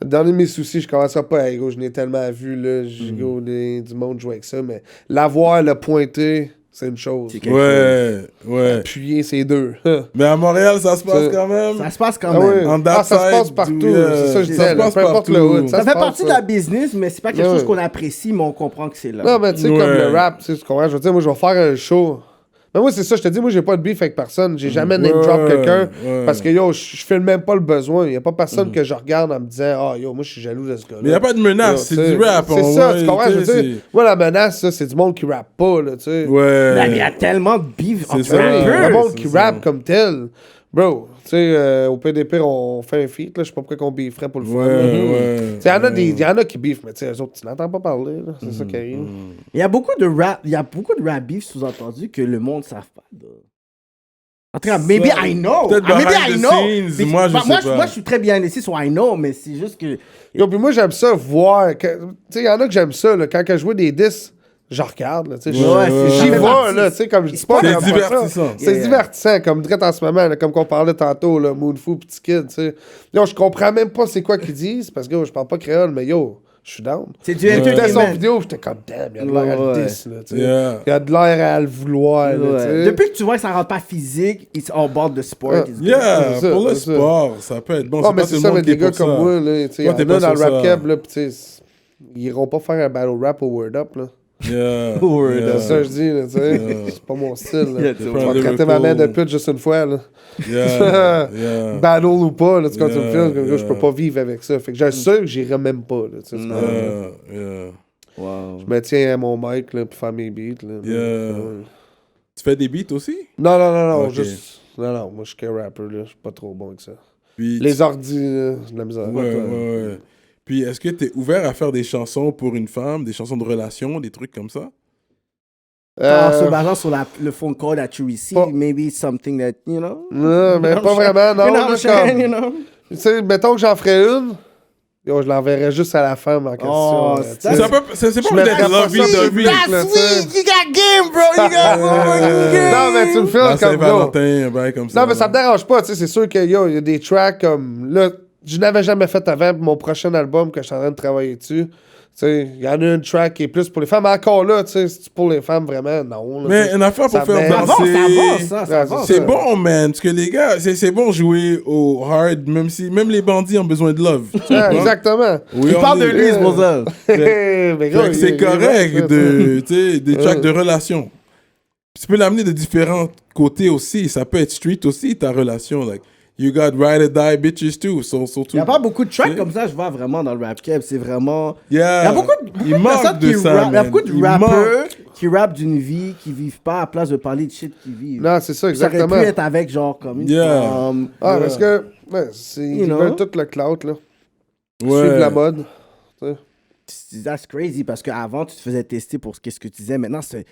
Dans mes soucis, je commencerai pas, hey, gros, je n'ai tellement vu, là, gros, du monde jouer avec ça, mais l'avoir, le pointer, c'est une chose. C'est quelque chose. Ouais. Appuyer, c'est deux. Mais à Montréal, ça se passe Ça- quand même. Ça se passe quand Ah même. oui. En Ah, ça se side, passe partout, c'est ça que je ça disais, se là, passe peu importe le partout. hood, Ça se fait passe, partie de ça. la business, mais c'est pas quelque Ouais. chose qu'on apprécie, mais on comprend que c'est là. Non, mais tu sais, Ouais. comme le rap, tu sais, tu comprends, je veux dire, moi, je vais faire un show. Mais moi, c'est ça, je te dis, moi, j'ai pas de beef avec personne. J'ai jamais name drop Ouais, quelqu'un. ouais. Parce que, yo, je file même pas le besoin. Y a pas personne que je regarde en me disant, ah, yo, moi, je suis jaloux de ce gars-là. Mais y a pas de menace, c'est Yo, tu du sais, rap. C'est on ça, voit, tu comprends? Je veux sais, dire, moi, la menace, ça, c'est du monde qui rappe pas, là, tu sais. Ouais. Mais il y a tellement de beef C'est entre ça. Oui, rappers. le monde c'est qui ça. rappe comme tel. Bro, tu sais, au PDP, on fait un feat, là. Je sais pas pourquoi on beeferait pour le fun. Ouais, là. ouais. Tu sais, y en a qui beefent, mais tu sais, eux autres, tu n'entends pas parler, là. C'est ça qui arrive. Il y a beaucoup de rap beef sous-entendu que le monde ne savent pas. En tout cas, maybe I know. Peut-être Maybe behind I the know. scenes, Mais moi, je sais pas. moi, je suis très bien ici sur I know, mais c'est juste que. Yo, puis moi, j'aime ça voir. Tu sais, il y en a que j'aime ça, là. Quand que je vois des disques, je regarde, là. Tu sais, Ouais, c'est j'y ça fait vais, partie. là. Tu sais, comme je dis pas. C'est j'aime pas ça. divertissant. C'est Yeah. divertissant, comme direct en ce moment, là, comme qu'on parlait tantôt, là, Moonfoo, Petit Kid, tu sais. Yo, je comprends même pas c'est quoi qu'ils disent, parce que yo, je parle pas créole, mais yo, je suis down. C'est du J'écoutais son entertainment. vidéo, j'étais comme, damn, il y a de l'air à Ouais. le diss, là, tu sais. Yeah. Il y a de l'air à le vouloir, là, Ouais. tu sais. Depuis que tu vois que ça rentre pas physique, it's all about the sport. Ouais. It's good. Yeah, C'est ça, pour le c'est ça. sport, ça peut être bon. Non, mais pas c'est tout ça, le mais monde qui des est gars pour comme ça. moi, là, tu sais, il y Toi, en t'es a pas dans le sur rap ça. cab, là, pis tu sais, ils iront pas faire un battle rap au Word Up, là. Yeah. Word yeah. C'est ça que je dis, là, tu sais. C'est pas mon style, là. Yeah, Je tu vais vois. traiter ma main de pute juste une fois, là. Yeah. Yeah. Battle ou pas, là, tu comprends, tu me Yeah, filmes, comme yeah. je peux pas vivre avec ça. Fait que j'ai sûr que j'irai même pas, là, tu sais. Yeah. Yeah. Wow. Je me tiens à mon mic, là, pour faire mes beats, là. Yeah. Ouais. Tu fais des beats aussi? Non, Ok. juste... Non, moi, je suis qu'un rapper, là. Je suis pas trop bon avec ça. Puis Les ordis, là, j'ai de la misère. Ouais, ouais. Puis est-ce que tu es ouvert à faire des chansons pour une femme, des chansons de relation, des trucs comme ça? En se basant sur le phone call that you receive, pas- maybe something that, you know. Non, mais pas vraiment, non. You know, là, Shane, comme- you know. Tu sais, mettons que j'en ferais une, yo, je l'enverrais juste à la femme en question. Oh, là, tu c'est- sais. C'est pas Je peut-être mettrais pas lovey ça sur dovey. le beat, là, tu sais. You got game, bro. You got game. Non, mais tu me La filmes comme yo. Saint-Valentin, un bail comme ça. Non, mais ça me dérange pas, tu sais, c'est sûr qu'il y a des tracks comme. Là, je n'avais jamais fait avant pour mon prochain album que je suis en train de travailler dessus. Tu sais, il y en a une track qui est plus pour les femmes. Mais encore là, tu sais, c'est pour les femmes vraiment, non. là, Mais tu sais. une affaire pour Ça faire m'aide. danser. Ça avance. C'est bon, man. Parce que les gars, c'est bon jouer au hard, même les bandits ont besoin de love. Tu Ah, comprends? exactement. Oui, Il on parle de est- lui, c'est pour ça. Mais gros, Fait que c'est il est correct vrai, de, tu sais, des tracks Ouais. de relation. Puis tu peux l'amener de différents côtés aussi. Ça peut être street aussi, ta relation. Like, you got Ride or Die bitches too. Il n'y a pas beaucoup de tracks comme ça, je vois vraiment dans le rap cap. C'est vraiment. Yeah. Il y a beaucoup de Il manque personnes de qui ça, rappent. Il y a man. beaucoup de Il rappeurs manque. qui rappent d'une vie qui vivent pas à place de parler de shit qu'ils vivent. Non, c'est ça, Ça aurait exactement. pu être avec genre comme une Yeah. femme. Ah, parce que, ils know? veulent tout le clout, là. Ouais. Suivre la mode. That's crazy parce qu'avant, tu te faisais tester pour ce que tu disais. Maintenant, c'est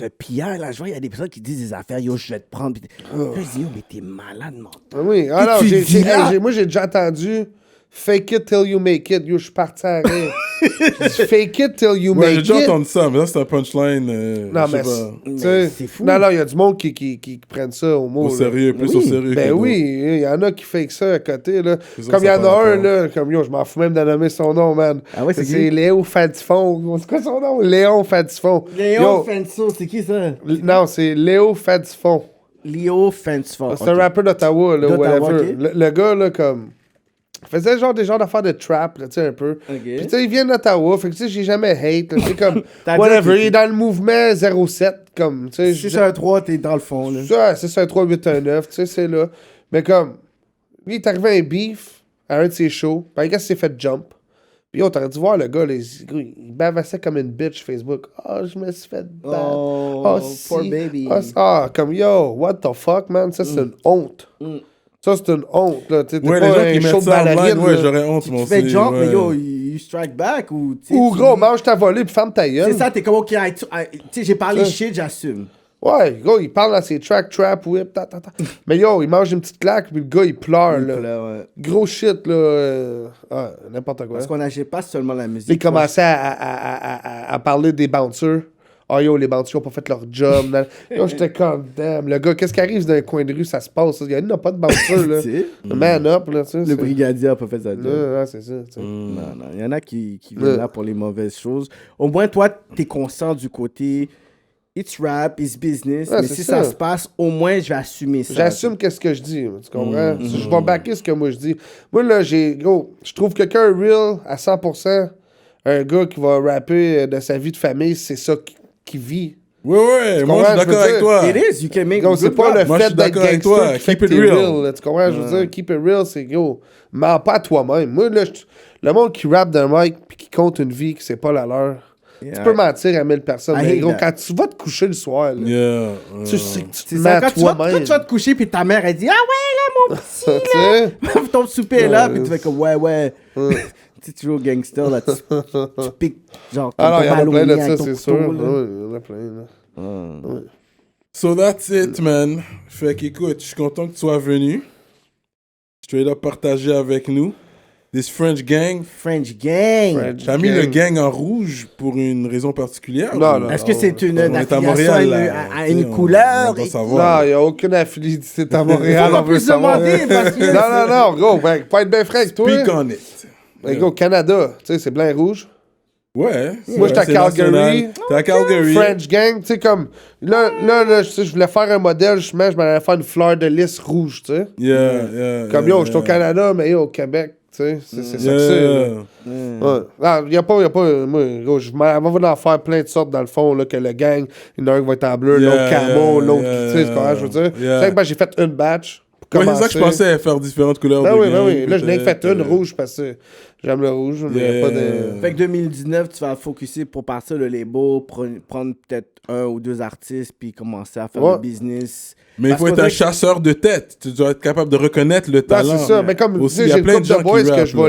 un pillard. Là, je vois, il y a des personnes qui disent des affaires. Yo, je vais te prendre. Puis là, je dis, yo, mais t'es malade, man. Ah oui, alors, tu dis là? moi, j'ai déjà entendu fake it till you make it. Yo, je suis parti à rire. J'ai dit, fake it till you Ouais, j'ai make déjà it. entendu ça, mais ça, c'est un punchline. Non, je sais mais pas. tu sais, c'est fou. Non, il y a du monde qui prennent ça au mot. Au là. sérieux, plus Oui. au sérieux. Ben que oui, il y en a qui fake ça à côté, là. C'est ça, Comme il y ça en par a un, rapport. là, comme yo, je m'en fous même de nommer son nom, man. Ah ouais, c'est qui? C'est Léo Fadifon. C'est quoi son nom? Léon Fadifon. Léo Yo, Fenso, c'est qui ça? Non, c'est Léo Fadifon. Léo Fenso. C'est un rappeur d'Ottawa, là, D'Ottawa, whatever. ok. Le gars, là, comme... Il faisait des genres d'affaires de trap, là, tu sais, un peu. Ok. Puis, tu sais, il vient d'Ottawa, fait que, tu sais, j'ai jamais hate, là, tu sais, comme... T'as dit whatever, qu'il- il est dans le mouvement 07, comme, tu sais... Si c'est un 3, t'es dans le fond. Là. Ça, c'est ça, 3, 8, 1, 9, tu sais, c'est là. Mais comme, lui, il est arrivé à un beef à un de ses shows, puis il s'est fait jump. Puis, on t'aurait dû voir le gars, là, il bavassait comme une bitch Facebook. Ah, je me suis fait battre. Oh, si. poor baby. Comme, yo, what the fuck, man? Ça, c'est une honte. Ça, c'est une honte, là. T'es Ouais, pas les gens un qui show mettent de ça online, ballerine, ouais, là. j'aurais honte, Tu moi fais aussi, jump, mais ouais. yo, you strike back ou... tu sais, Ou tu- gros, mange ta volée puis ferme ta gueule. C'est ça, t'es comme, ok, tu sais, j'ai parlé Ça. shit, j'assume. Ouais, gros, il parle dans ses tracks, trap, whip, ta. Mais yo, il mange une petite claque, puis le gars, il pleure, là. Là, ouais. Gros shit, là. N'importe quoi. Parce qu'on n'agit pas seulement la musique. Il commençait à parler des bouncers. Ah yo, les bouncers ont pas fait leur job. Yo, j'étais comme, damn. Le gars, qu'est-ce qui arrive dans un coin de rue, ça se passe. Il n'y a pas de bouncer, là. Tu sais, Man up, là, tu sais. le brigadier a pas fait ça. Ouais, c'est ça, tu sais. Non, il y en a qui viennent là pour les mauvaises choses. Au moins, toi, t'es conscient du côté it's rap, it's business. Ouais, mais c'est si ça. ça se passe, au moins, je vais assumer ça. J'assume qu'est-ce que je dis, tu comprends? Je vais backer ce que moi je dis. Moi, là, je trouve quelqu'un real à 100%, un gars qui va rapper de sa vie de famille, c'est ça qui vit. Ouais, ouais, moi, je suis comprends, je d'accord veux avec dire? toi. It is, you can make Gros, c'est good pas rap. le Moi, je fait suis d'être d'accord avec gangster toi. qui fait Keep que it t'es real. real, là, tu comprends? Je veux dire, keep it real, c'est yo, mens pas à toi-même. Moi, là, le monde qui rappe d'un mic puis qui compte une vie que c'est pas la leur, Yeah. tu peux mentir à 1000 personnes. I Mais hate gros, that. quand tu vas te coucher le soir, là, Yeah. tu sais que tu te C'est mens ça, à quand tu toi-même. vas te coucher, puis ta mère, elle dit, ah ouais, là, mon petit, Tu sais? ton souper est là, Ouais. puis tu fais comme, ouais. Tu sais, tu joues au gangster, là, tu piques, genre, comme Alors, ton il y en a plein ballonnier de avec ça, ton c'est couteau, sûr. là. Oui, il y en a plein, là. So that's it, man. Fait qu'écoute, je suis content que tu sois venu. Straight up partager avec nous. This French gang. French gang. French T'as mis le gang. gang en rouge pour une raison particulière? Non, ou- non. Est-ce que c'est une On est à affiliation Montréal, là. à Tu sais, une on couleur? doit et- savoir. Non, il n'y a aucune affiliation à Montréal. Faut pas on veut plus savoir. demander, parce que- Non, gros, ben, pas être bien frais avec toi. Speak on it. Mais gros, Canada, tu sais, c'est blanc et rouge. Ouais. Moi, j'étais à c'est Calgary. national. T'es à Calgary. French gang, tu sais, comme. Là, je voulais faire un modèle, je m'en allais faire une fleur de lys rouge, tu sais. Yeah. Comme yo, je suis au Canada, mais yo, au Québec, tu sais. C'est ça que c'est. là. Ouais. Non, y a pas. Moi, gros, je m'en vais en faire plein de sortes dans le fond, là, que le gang, il y en a un qui va être en bleu, l'autre camo, l'autre, tu sais, c'est comment je veux dire. Yeah. C'est que, ben, j'ai fait une batch. Pour Ouais, c'est commencer. ça que je pensais, faire différentes couleurs Ben de oui, gang, Là, je n'ai que fait peut-être, une rouge parce que j'aime le rouge, mais y a pas de. Fait que 2019, tu vas focuser pour partir le label, prendre peut-être un ou deux artistes, puis commencer à faire Ouais. le business. Mais il Parce faut qu'on être un dirait que- chasseur de tête. Tu dois être capable de reconnaître le Non, talent. c'est ça. Mais comme tu Aussi, sais, il y a j'ai une plein de couple de gens boys qui que rappent, je là.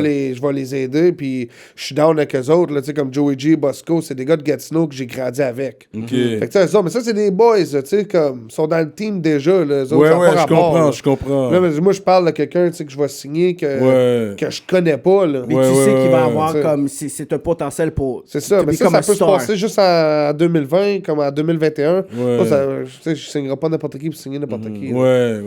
vais les aider, puis je suis down avec eux autres, là, tu sais, comme Joey G, Bosco, c'est des gars de Gatineau que j'ai grandi avec. Ok. Fait que tu sais, ça, mais ça, c'est des boys, là, tu sais, comme, ils sont dans le team déjà, là, eux autres, ça a Ouais, pas je rapport, comprends, là. je comprends. Là, mais moi, je parle de quelqu'un, tu sais, que je vais signer, que je connais pas, là. Mais Ouais, tu sais qu'il va ouais, avoir ouais. comme. C'est un potentiel pour. C'est ça, to mais ça become a peut se star. passer juste en 2020, comme en 2021. Ouais. Moi, tu sais, je signerai pas n'importe qui pour signer n'importe qui. là. Ouais,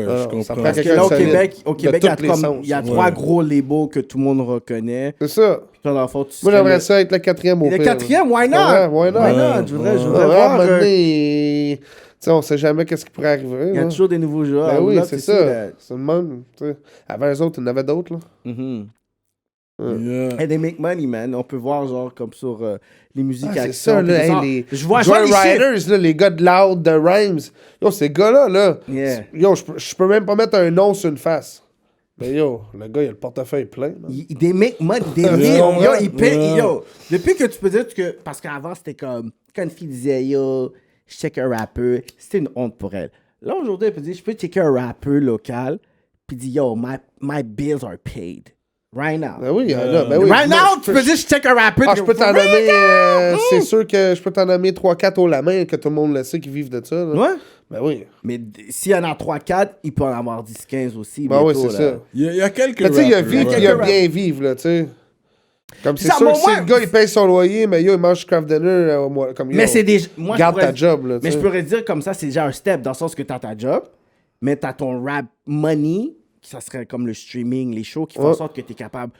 Ah, je ça comprends. prend Parce que quelqu'un là, au de solide, Québec, de il y a, toutes les comme, sens. il y a Ouais. 3 gros labels que tout le monde reconnaît. C'est ça. Puis toi, dans le fond, tu Moi, serais j'aimerais le- ça être le quatrième au Le pire. quatrième, why not? Ouais, why not? Why not? Ouais. Je voudrais Ouais, voir. à un moment donné, tu sais, on sait jamais qu'est-ce qui pourrait arriver. Il y a là. toujours des nouveaux joueurs. Ben oui, Là, c'est tu ça. sais, là. C'est le même. tu sais. Avant eux autres, il y en avait d'autres. Là. Mhm. Yeah. Et they make money, man. On peut voir, genre, comme sur les musiques C'est action, ça, puis là. tout ça. Les Je vois Joy les chiffres. Riders, là, les gars de Loud, de Rhymes. Yo, ces gars-là, là. Yeah. Yo, je peux même pas mettre un nom sur une face. Mais yo, le gars, il a le portefeuille plein. Man. They make money, they Yeah. live. Yo, Yeah. ils payent. Yeah. Yo, depuis que tu peux dire que. Parce qu'avant, c'était comme. Quand une fille disait, yo, je check un rappeur, c'était une honte pour elle. Là, aujourd'hui, elle peut dire, je peux checker un rappeur local, puis dire, yo, my bills are paid. Right now. Ben oui, il y en a. Ben oui. Right Moi, now, je tu peux- peux dire, je check un rappeur. Ah, je peux t'en nommer. C'est sûr que je peux t'en nommer 3-4 au la main, que tout le monde le sait, qui vivent de ça. Là. Ouais. Ben oui. Mais s'il y en a 3-4, il peut en avoir 10-15 aussi. Ben oui, bientôt, c'est là. ça. Il y a quelques Mais tu sais, il y a rappers, vivre, ouais. il y a bien vivre, là, tu sais. Comme c'est Ça, sûr bon, que si ouais. le gars, il paye son loyer, mais yo, il mange craft dinner au mois. Comme, yo, Mais c'est des. Moi, je garde pourrais- ta job, là, tu Mais je sais. pourrais dire comme ça, c'est déjà un step, dans le sens que t'as ta job, mais t'as ton rap money, ça serait comme le streaming, les shows, qui font en Ouais. sorte que t'es capable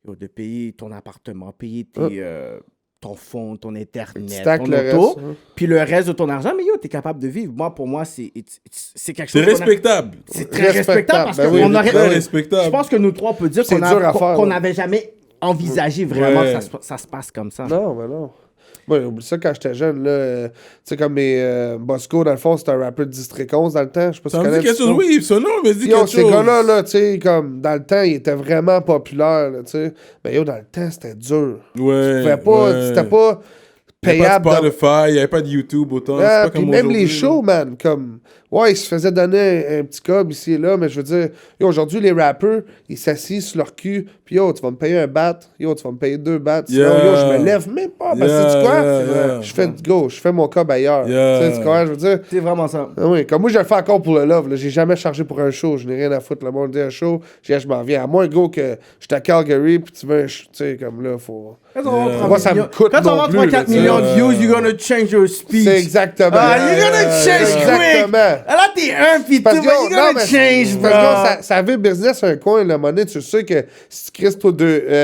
yo, de payer ton appartement, payer ton phone, ton internet, Stack ton le auto, reste, hein. puis le reste de ton argent, mais yo, t'es capable de vivre. Moi, pour moi, c'est quelque C'est chose. qu'on a- respectable. C'est très respectable parce Ben oui, qu'on c'est aurait. très respectable. Je pense que nous trois, on peut dire C'est qu'on dur à faire, qu'on là. n'avait jamais envisagé vraiment Ouais. que ça se passe comme ça. Non, mais non. Moi, oublie ça quand j'étais jeune, là. Tu sais, comme mes Bosco, dans le fond, c'était un rappeur de District 11 dans le temps. Je sais pas si Ça tu me dit connais. quelque chose, oui, ce nom me dit Yo, quelque ces chose. gars-là, là, tu sais, comme, dans le temps, ils étaient vraiment populaires, là, tu sais. Mais yo, dans le temps, c'était dur. Ouais. C'était pas, ouais. c'était pas Il n'y avait payable. pas de de- Spotify, il n'y avait pas de YouTube autant. c'est Ah, pas puis comme même les aujourd'hui, shows, man, comme... Ouais, ils se faisaient donner un petit cob ici et là, mais je veux dire, yo, aujourd'hui, les rappeurs, ils s'assisent sur leur cul, puis yo, tu vas me payer un bat, yo, tu vas me payer 2 bats, sinon, Yeah. yo, je me lève même pas, parce que Yeah, sais-tu quoi? yeah. Je fais go, je fais mon cob ailleurs. Yeah. Tu sais, tu comprends, je veux dire... C'est vraiment ça. Ah oui, comme moi, je le fais encore pour le love. Là. J'ai jamais chargé pour un show. Je n'ai rien à foutre. Le monde dit un show, je m'en viens. À moins, gros, que je suis à Calgary, puis tu veux un tu sais, comme là, faut. Quand on va Yeah. Moi, ça me coûte Quand on non va plus, 3-4 là, tu sais. millions de views, you're gonna change your speech. C'est exactement. Ah, you're gonna change quick. Exactement. Là, t'es un pis tout, Parce but que, you're gonna change, bro. parce que ça veut business un coin, le monnaie. Tu sais que si tu crises toi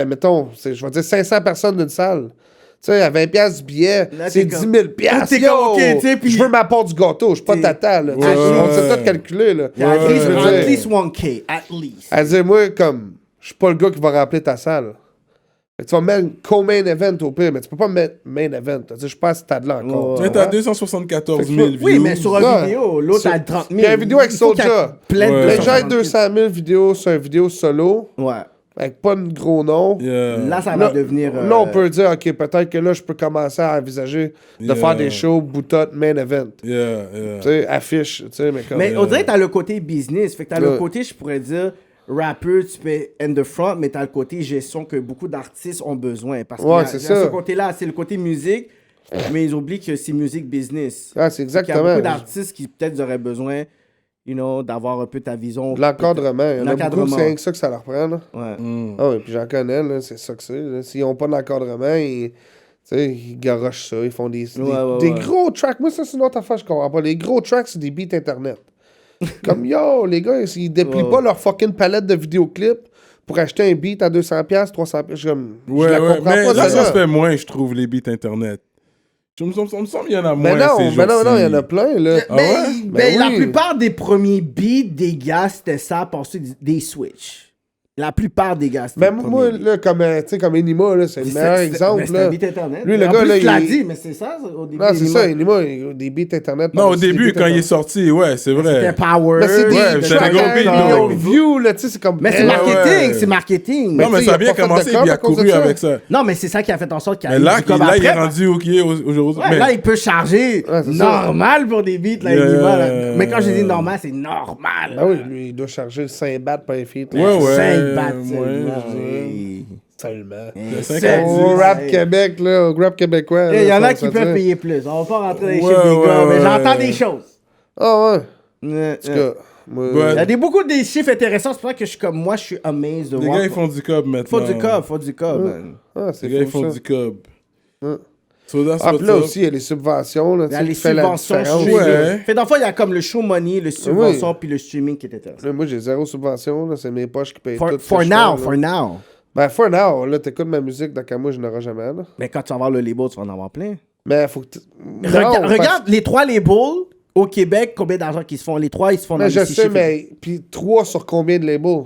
mettons, je vais dire 500 personnes d'une salle. Tu sais, à 20$ du billet, Là, c'est t'es 10 comme- 000 Là, piastres. t'es comme, ok, tu sais, puis- Je veux ma part du gâteau, je suis pas T'es- tata, là. Tu sais, Ouais. on s'est tout calculé, là. Yeah, at least, Je veux at dire- least 1K, at least. Elle dit, moi, comme, je suis pas le gars qui va remplir ta salle. Fait que tu vas mettre co-main event au pire, mais tu peux pas mettre main event. Tu sais, je suis pas à ce stade-là encore. Tu es à 274 000 views. Oui, mais sur Ouais. une vidéo, l'autre Sur- a 30 000. Il y a une vidéo avec Il faut qu'il y ait Soulja. plein de Ouais. Mais 250 j'ai 000. 200 000 vidéos sur une vidéo solo, Ouais. avec pas de gros nom. Yeah. Là, ça Là, va devenir. là, on peut dire, OK, peut-être que là, je peux commencer à envisager de Yeah. faire des shows, boutottes, main event. Yeah, yeah. Tu sais, affiche, tu sais, mais comme... Mais on dirait que t'as le côté business. Fait que t'as le Ouais. côté, je pourrais dire, rappeur, tu peux in the front, mais t'as le côté gestion que beaucoup d'artistes ont besoin. Parce Ouais, que c'est y a ça. ce côté-là, c'est le côté musique, mais ils oublient que c'est musique business. Ah, c'est Il y a exactement. beaucoup d'artistes qui peut-être auraient besoin, you know, d'avoir un peu ta vision. De l'encadrement. Il y en a beaucoup, L'encadrement. c'est rien que ça que ça leur prend, là. Ouais. Ah oui, puis j'en connais, là, c'est ça que c'est. Là. S'ils n'ont pas d'encadrement, ils, tu sais, ils garochent ça, ils font des ouais. gros tracks. Moi, ça, c'est une autre affaire, je comprends pas. Les gros tracks, c'est des beats Internet. Comme, yo, les gars, ils déplient pas leur fucking palette de vidéoclips pour acheter un beat à 200$, 300$. Je, comme, Ouais, je la ouais, comprends mais pas, là, ça celle-là. se fait moins, je trouve, les beats Internet. Je me semble qu'il y en a moins Mais non, ces mais non, jours-ci. non, il y en a plein, là. Ah ouais? Ben, la oui. plupart des premiers beats des gars, c'était ça, pour ensuite des Switch. La plupart des gars, c'était Mais le moi, premier beat. là, comme, tu sais, comme Enima, là, c'est le meilleur Mais exemple, c'était un là. beat internet. Lui, le En gars, plus, là, tu l'as il- dit, mais c'est ça, au début. Non, c'est Enima. ça, Enima, il a des beats Internet. Non, au c'est des début, beats quand il est Internet. sorti, ouais, c'est C'était vrai. Power. Mais c'est des Ouais, c'était tracks des gros à beats, 1 là. million de views, là, tu sais, c'est comme... Mais c'est Ouais, marketing, ouais. c'est marketing. Non, Mais mais tu sais, ça a il a bien pas fait de commencé, puis com il a à cause de couru ça. avec ça. Non, mais c'est ça qui a fait en sorte qu'il y a Mais eu là, du comme il est après. rendu OK aujourd'hui. Ouais, Mais- là, il peut charger Ouais, c'est ça. normal pour des beats, là, Yeah. Enima, là. Mais quand je dis normal, c'est normal. Ah oui, lui, il doit charger 5 bahts par un feat. là. Ouais, ouais. 5 bahts, ouais, seulement, ouais. oui. Tellement. Le 50. C'est- Au rap Québec, là, au rap québécois. Il y là, en a ça qui veut peuvent dire. payer plus. On va pas rentrer dans les Ouais, chiffres des ouais, gars, mais ouais. j'entends des choses. Ah ouais. Ouais, En tout cas, moi... Ouais. Il y a beaucoup de chiffres intéressants. C'est pour ça que je suis comme moi, je suis amazed de Les voir. gars, ils font du cob maintenant. Faut du cob, man. Ah, c'est Les gars, ils fou, font ça. du cob. Ouais. So that's Ah, what's puis là up. aussi, il y a les subventions, là, Il y a tu sais, les qui fait la subventions différence. streaming. Ouais. Fait dans le fond, il y a comme le show money, le subvention, puis le streaming qui est intéressant. Là, moi, j'ai 0 subvention, là, c'est mes poches qui payent For, tout. for ce que now, je fais, for là. now. Ben, for now, là, t'écoutes ma musique, donc à moi, je n'aurai jamais, là. Mais quand tu vas voir le label, tu vas en avoir plein. Mais faut que... Regarde les 3 labels au Québec, combien d'argent qu'ils se font. Les 3, ils se font dans Mais je les sais, 6 chiffres. mais... Puis 3 sur combien de labels?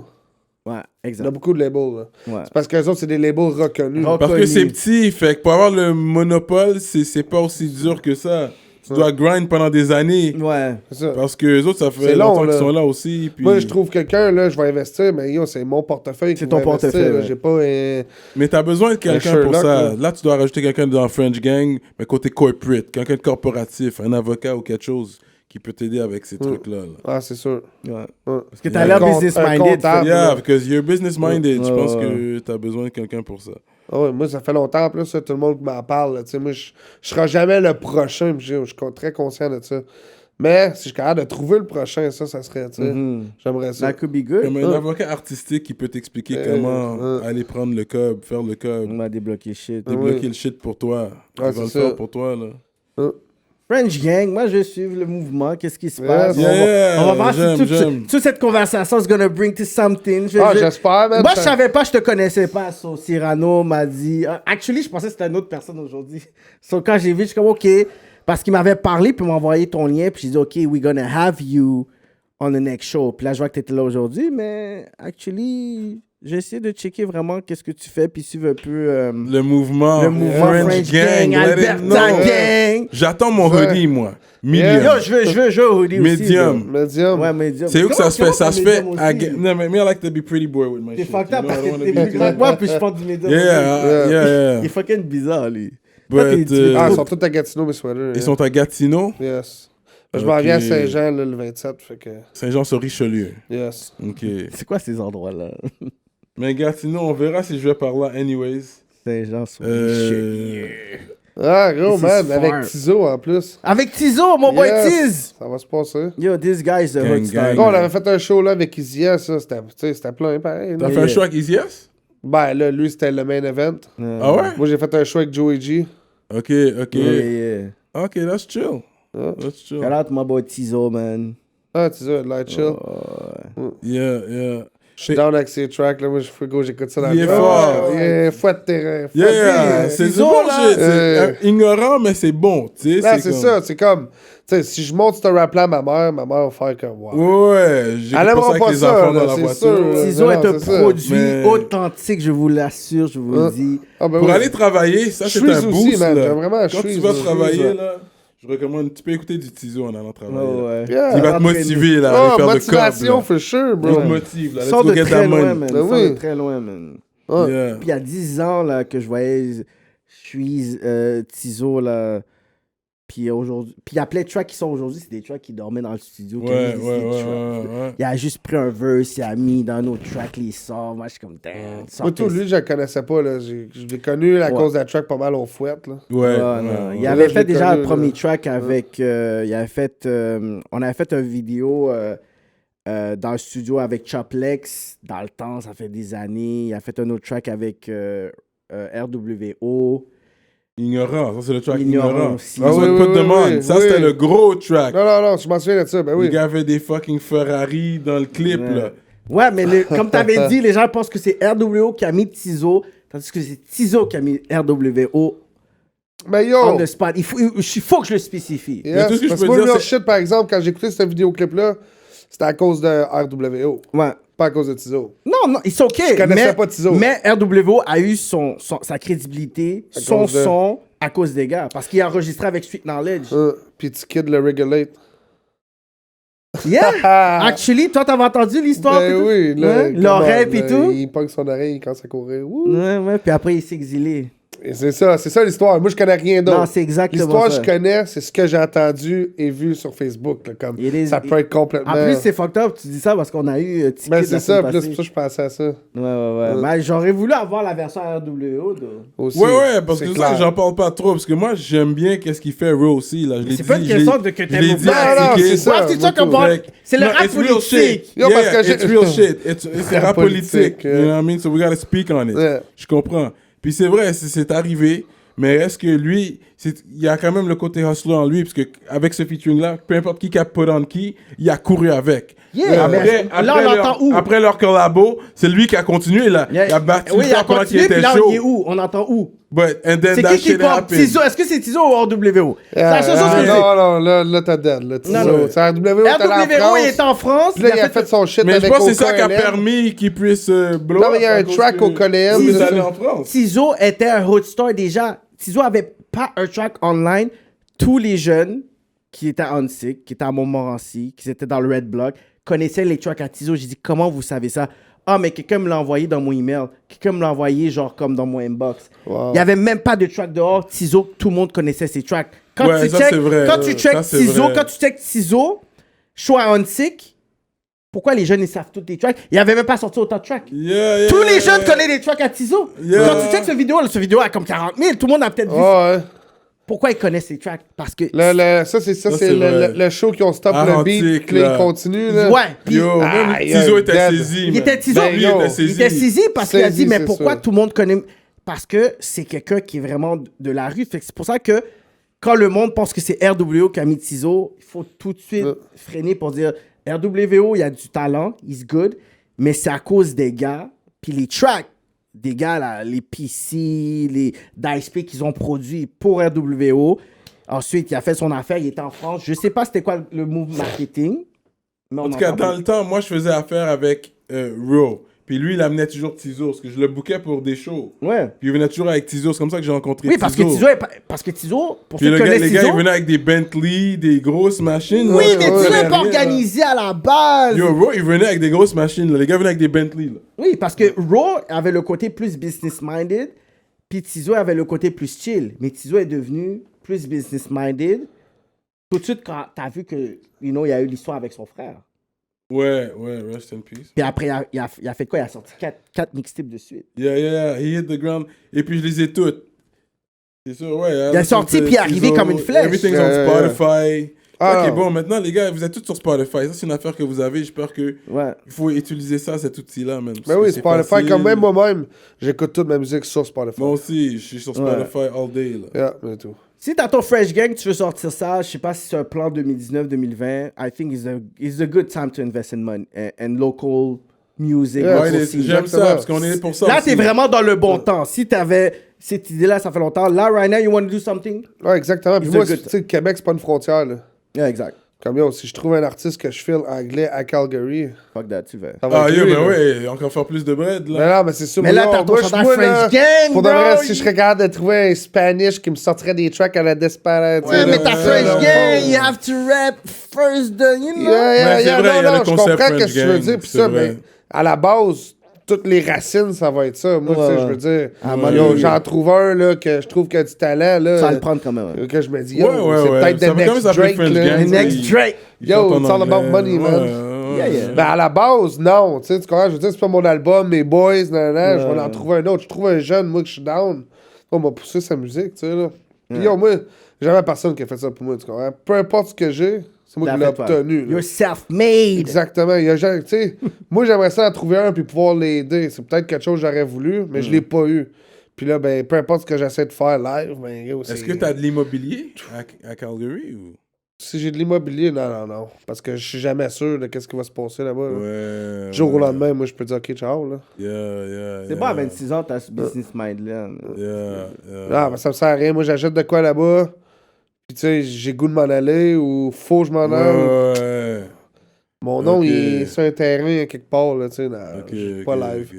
Ouais, Il y a exact. beaucoup de labels. Là. Ouais. C'est parce qu'eux autres, c'est des labels reconnus. Parce que c'est petit, fait que pour avoir le monopole, c'est pas aussi dur que ça. Tu dois grind pendant des années. Ouais. C'est ça. Parce que les autres, ça fait C'est long, longtemps qu'ils là. sont là aussi. Puis... Moi, je trouve quelqu'un, là, je vais investir, mais yo, c'est mon portefeuille qui C'est va ton investir, portefeuille, là. ouais. J'ai pas un... Mais t'as besoin de quelqu'un pour Sherlock, ça. là. Là, tu dois rajouter quelqu'un dans French Gang, mais côté corporate, quelqu'un de corporatif, un avocat ou quelque chose qui peut t'aider avec ces trucs-là. là. Ah, c'est sûr. Ouais. Parce que t'as l'air business-minded, comptable. Yeah, because you're business-minded. Je Ouais, pense ouais. que t'as besoin de quelqu'un pour ça. Ah ouais, moi, ça fait longtemps, plus ça, tout le monde m'en parle. Là, tu sais, moi, je serai jamais le prochain, puis je suis très conscient de ça. Mais si je suis capable de trouver le prochain, ça serait, tu sais, j'aimerais ça. That could be good. Comme un avocat artistique qui peut t'expliquer comment aller prendre le cob, faire le cob, On m'a débloqué shit. débloquer le shit pour toi. Ouais, Il va le c'est faire ça. pour toi, là. French Gang, moi je vais suivre le mouvement, qu'est-ce qui se passe. Yeah, on va voir j'aime, si j'aime. toute cette conversation is gonna bring to something. J'espère, man. Moi je savais pas, je te connaissais pas. So Cyrano m'a dit. Actually, je pensais que c'était une autre personne aujourd'hui. So quand j'ai vu, je suis comme ok. Parce qu'il m'avait parlé, puis il m'a envoyé ton lien, puis j'ai dit ok, we're gonna have you on the next show. Puis là, je vois que t'étais là aujourd'hui, mais actually, j'ai essayé de checker vraiment qu'est-ce que tu fais, puis suivre un peu. Le mouvement, Le mouvement French Gang, let it Alberta know. Gang. J'attends mon hoodie, moi. Medium. Yo, je veux hoodie aussi. Medium. Medium. Ouais, medium. C'est où que ça se fait? Ça se fait à... Medium aussi. Non, mais me, I like to be pretty boy with my T'es shit. fucked up you know, parce I don't que wanna t'es be plus grand que moi, puis je porte du medium. Yeah. Il est fucking bizarre, lui. But, Toi, t'es- Ah, ils sont tous à Gatineau, mes sweaters. ils sont à Gatineau, Yes. Je m'en viens à Ok. Saint-Jean, là, le 27, fait que... Saint-Jean-sur-Richelieu. Yes. OK. C'est quoi ces endroits-là? Mais Gatineau, on verra si je vais par là anyways. Saint-Jean sur Ah, gros, This is man, far. avec Tizo, en plus. Avec Tizo, mon boy Yes. Tiz! Ça va se passer. Yo, this guy is a Gang, hood gang. star. Bon, on avait fait un show, là, avec Izia, ça, c'était plein, pareil. T'as là. fait un show avec Easy S? Ben, là, lui, c'était le main event. Ah ouais? Moi, j'ai fait un show avec Joey G. OK. Yeah. OK, that's chill. That's chill. Shout out to my boy Tizo, man. Ah, Tizo, light chill. Yeah. Je suis down avec ses tracks, là. Moi, j'écoute ça dans Il est le fort. Yeah, fouette terrain. Yeah, c'est du Tizo, bon là, shit. C'est ignorant, mais c'est bon, tu sais. Là, c'est ça, c'est comme... Tu sais, si je monte ce rap-là à ma mère va faire comme... Wow. Ouais, j'ai Elle aimera ça avec pas les ça, enfants là, dans la c'est voiture. sûr. Tizo non, est un c'est ça. produit Mais- authentique, je vous l'assure, je vous le dis. Ah, ben Pour oui. aller travailler, ça c'est Shreeze un aussi, boost. man. là. J'aime vraiment Quand tu Shreeze, vas là. travailler, Shreeze, là, je recommande, tu peux écouter du Tizo en allant travailler. Oh, là. ouais. Yeah. Il va te motiver là, à aller Oh, faire le motivation, cob. for sure, Il bro. te motive là. Let's Sors go de get très that loin, money. man. Ben Sors oui. de très loin, man. Ouais. Yeah. Puis il y a 10 ans là, que je voyais Tizo, là. Puis aujourd'hui, puis il y a plein de tracks qui sont aujourd'hui, c'est des tracks qui dormaient dans le studio. qui Ouais, existaient, ouais, des ouais, tracks. ouais. Il a juste pris un verse, il a mis dans nos tracks les sorts. Moi, je suis comme, damn. Moi, tout lui, je le connaissais pas, là. Je l'ai connu à cause de la track pas mal au fouette, là. Ouais, Non. ouais. Il avait je fait l'ai déjà connu, le premier là. track avec. Il avait fait, on avait fait une vidéo dans le studio avec Choplex. Dans le temps, ça fait des années. Il a fait un autre track avec RWO. Ignorant, ça c'est le track Ignorant ignorant. aussi. Ah, Ah, oui, pas de oui, demande. oui, Ça oui. c'était le gros track. Non, je m'en souviens de ça, ben oui. Le gars avait des fucking Ferrari dans le clip Ouais. là. Ouais, mais comme tu avais dit, les gens pensent que c'est RWO qui a mis Tizo, tandis que c'est Tizo qui a mis RWO Mais yo! on the spot. Il faut que je le spécifie. Yes, tout ce que je parce peux que moi, dire, le c'est- shit, par exemple, quand j'ai écouté ce vidéoclip-là, c'était à cause de RWO, Ouais. pas à cause de Tizo. Non, it's OK. Je connaissais pas Tizo. Mais RWO a eu sa crédibilité, À son cause de- son, à cause des gars. Parce qu'il a enregistré avec Street Knowledge. Puis T-Kid le Regulate. Yeah! Actually, toi, t'avais entendu l'histoire? Ben pis tout? oui, là, Ouais, l'oreille pis tout? Il pogne son oreille quand ça courait. Wouh. Ouais, puis après, il s'est exilé. Et c'est ça l'histoire. Moi, je connais rien d'autre. Non, c'est exactement L'histoire, ça. je connais, c'est ce que j'ai entendu et vu sur Facebook. Là, comme It is- ça peut être complètement. En plus, c'est fucked up, tu dis ça parce qu'on a eu Tiki Ben, la c'est semaine ça, puis là, passée. c'est pour ça que je pensais à ça. Ouais. Mais j'aurais voulu avoir la version RWO. Aussi. Ouais, parce que c'est c'est ça que clair. j'en parle pas trop. Parce que moi, j'aime bien qu'est-ce qu'il fait Raw aussi. Là. Je l'ai C'est dit, pas une je l'ai- question de que je t'aimes l'ai ou dit pas. à Non, Tiki. c'est ça. What you talk moi, about? Fait- C'est le No, rap it's real shit. politique. Yo, parce que it's j'ai- real shit. C'est rap politique. politique, You know what I mean? So we gotta speak on it. Yeah. Je comprends. Puis c'est vrai, c'est arrivé. Mais est-ce que lui, il y a quand même le côté hustler en lui, parce que avec ce featuring-là, peu importe qui a put on qui, il a couru avec. Yeah, mais là, on l'entend où? Après leur collabo, c'est lui qui a continué, là. Il a battu oui, il a pendant qu'il continué, était puis là, chaud. il est où? On entend où? But, and then C'est that qui shit porte happened. Tizo? Est-ce que c'est Tizo ou RWO? C'est la seule chose que je sais. Non, là, t'as dead. Là, Non. c'est RWO, t'es allé en RWO, France. il est en France. Puis là, il a fait son shit Mais je avec pense que c'est ça qui a OKLM. permis qu'il puisse blow Non, mais il y a up un à cause track que au Coléum. il est c'est allé ça. en France. Tizo était un hot star déjà. Tizo avait pas un track online. Tous les jeunes qui étaient on sick, qui étaient à Montmorency, qui étaient dans le Red Block, connaissaient les tracks à Tizo. J'ai dit, comment vous savez ça? Ah, mais quelqu'un me l'a envoyé dans mon email. Quelqu'un me l'a envoyé, genre, comme dans mon inbox. Wow. Il n'y avait même pas de track dehors. Tizo, tout le monde connaissait ses tracks. Quand Ouais, tu ça, check, c'est vrai. quand tu check Ça, c'est Tizo, vrai. quand tu check Tizo, choix on sick, pourquoi les jeunes, ils savent tous les tracks? Il n'avait même pas sorti autant de tracks. Yeah, Tous les jeunes connaissent les tracks à Tizo. Yeah. Quand tu check cette vidéo a comme 40 000. Tout le monde a peut-être vu. Ouais. Pourquoi ils connaissent les tracks? Parce que... Ça, c'est c'est vrai. le show qui ont stop le Arantique, beat, puis là, là. il continue. Là. Ouais. Puis Yo, Aïe, Tizo aïe, était dead. saisi. il man. était Tizo. Ben, Lui, yo. il était Il saisi. était saisi parce qu'il a Saisi, dit, mais c'est pourquoi sûr. tout le monde connaît... Parce que c'est quelqu'un qui est vraiment de la rue. Fait que c'est pour ça que quand le monde pense que c'est RWO qui a mis Tizo, il faut tout de suite freiner pour dire RWO, il y a du talent, he's good, mais c'est à cause des gars, puis les tracks des gars, là, les PC, les DiceP qu'ils ont produits pour RWO. Ensuite, il a fait son affaire, il était en France. Je sais pas c'était quoi le move marketing. Mais En tout cas, dans le temps, moi, je faisais affaire avec Raw. Puis lui, il amenait toujours Tizo, parce que je le bookais pour des shows. Ouais. Puis il venait toujours avec Tizo, c'est comme ça que j'ai rencontré Oui, parce que Tizo, pour Puis ceux qui connaissent les gars, Tizo... ils venaient avec des Bentley, des grosses machines. Oui, là. mais Ouais, Tizo ouais, n'est pas rien, organisé à la base. là. Yo, Raw, ils venaient avec des grosses machines. Là. Les gars venaient avec des Bentley. Là. Oui, parce que Raw avait le côté plus business-minded, puis Tizo avait le côté plus chill. Mais Tizo est devenu plus business-minded tout de suite quand t'as vu que, il y a eu l'histoire avec son frère. Ouais, rest in peace. Puis après, il a fait quoi? Il a sorti 4 mixtapes de suite. Yeah, he hit the ground. Et puis je les ai toutes. C'est sûr, ouais. Il est sorti, puis il est arrivé comme une flèche. Everything's on Spotify. Ah. Ok, bon, maintenant, les gars, vous êtes tous sur Spotify. Ça, c'est une affaire que vous avez. J'espère que Ouais. il faut utiliser ça, cet outil-là, man. Mais oui, Spotify, quand même, moi-même, j'écoute toute ma musique sur Spotify. Moi aussi, je suis sur Spotify all day, là. Yeah, mais tout. Si t'as ton Fresh Gang, tu veux sortir ça, je sais pas si c'est un plan 2019-2020, I think it's a good time to invest in money and local music. Yeah, local Ouais, scene. j'aime ça, parce qu'on est pour ça Là, aussi. t'es vraiment dans le bon temps. Si t'avais cette idée-là, ça fait longtemps. Là, right now, you want to do something? Ouais, exactement. Puis It's moi, a good tu sais, le Québec, c'est pas une frontière, là. Yeah, exact. Comme yo, si je trouve un artiste que je file anglais à Calgary, Fuck that, tu veux. ça va Ah, être yo, lui, ben là. ouais, encore faire plus de bread, Mais là. non, mais c'est sûr. Mais là, t'as ton moi, chandail moi, là, French Gang, pour de bro. vrai, si je serais capable de trouver un Spanish qui me sortirait des tracks à la Desperate. Ouais, mais ta French là, Gang, you have to rap first, you know? Yeah, Mais c'est vrai, non, il y a non, le je concept comprends French ce que tu veux Gang, dire. Puis c'est ça, vrai. mais à la base, toutes les racines, ça va être ça. Moi, tu sais, Ouais. je veux dire, Ah, yo, man, j'en trouve un là, que je trouve qu'il a du talent. Là, Ça va le prendre quand même. hein. que je me dis, yo, Ouais, ouais, c'est ouais. peut-être Ça the va quand même next s'appeler Drake. French Là. Gang. The next il- Drake. il Yo, chante en it's all about anglais. money, man. Yeah, yeah. Ben, à la base, non. Tu sais, tu comprends? Je veux dire, c'est pas mon album, mes boys, nanana, je vais en trouver un autre. Je trouve un jeune, moi, que je suis down. On m'a poussé sa musique, tu sais, là. Puis, yo, moi, jamais personne qui a fait ça pour moi, tu comprends? Peu importe ce que j'ai, c'est moi qui l'ai obtenu. là. You're self-made. Exactement. Il y a, tu sais, moi, j'aimerais ça en trouver un puis pouvoir l'aider. C'est peut-être quelque chose que j'aurais voulu, mais je l'ai pas eu. Puis là, ben, peu importe ce que j'essaie de faire live, ben, yo, Est-ce que t'as de l'immobilier à Calgary ou? Si j'ai de l'immobilier, non. Parce que je suis jamais sûr de qu'est-ce qui va se passer là-bas. là. Ouais. Du jour au lendemain, moi, je peux dire, OK, ciao, là. Yeah. C'est pas à 26 ans, t'as ce business mind-là. Ah, ben, ça me sert à rien. Moi, j'achète de quoi là-bas. Puis, tu sais, j'ai goût de m'en aller ou faut que je m'en aille. Ouais. Mon nom, Ok. il est sur un terrain quelque part, là, tu sais. Je suis pas live.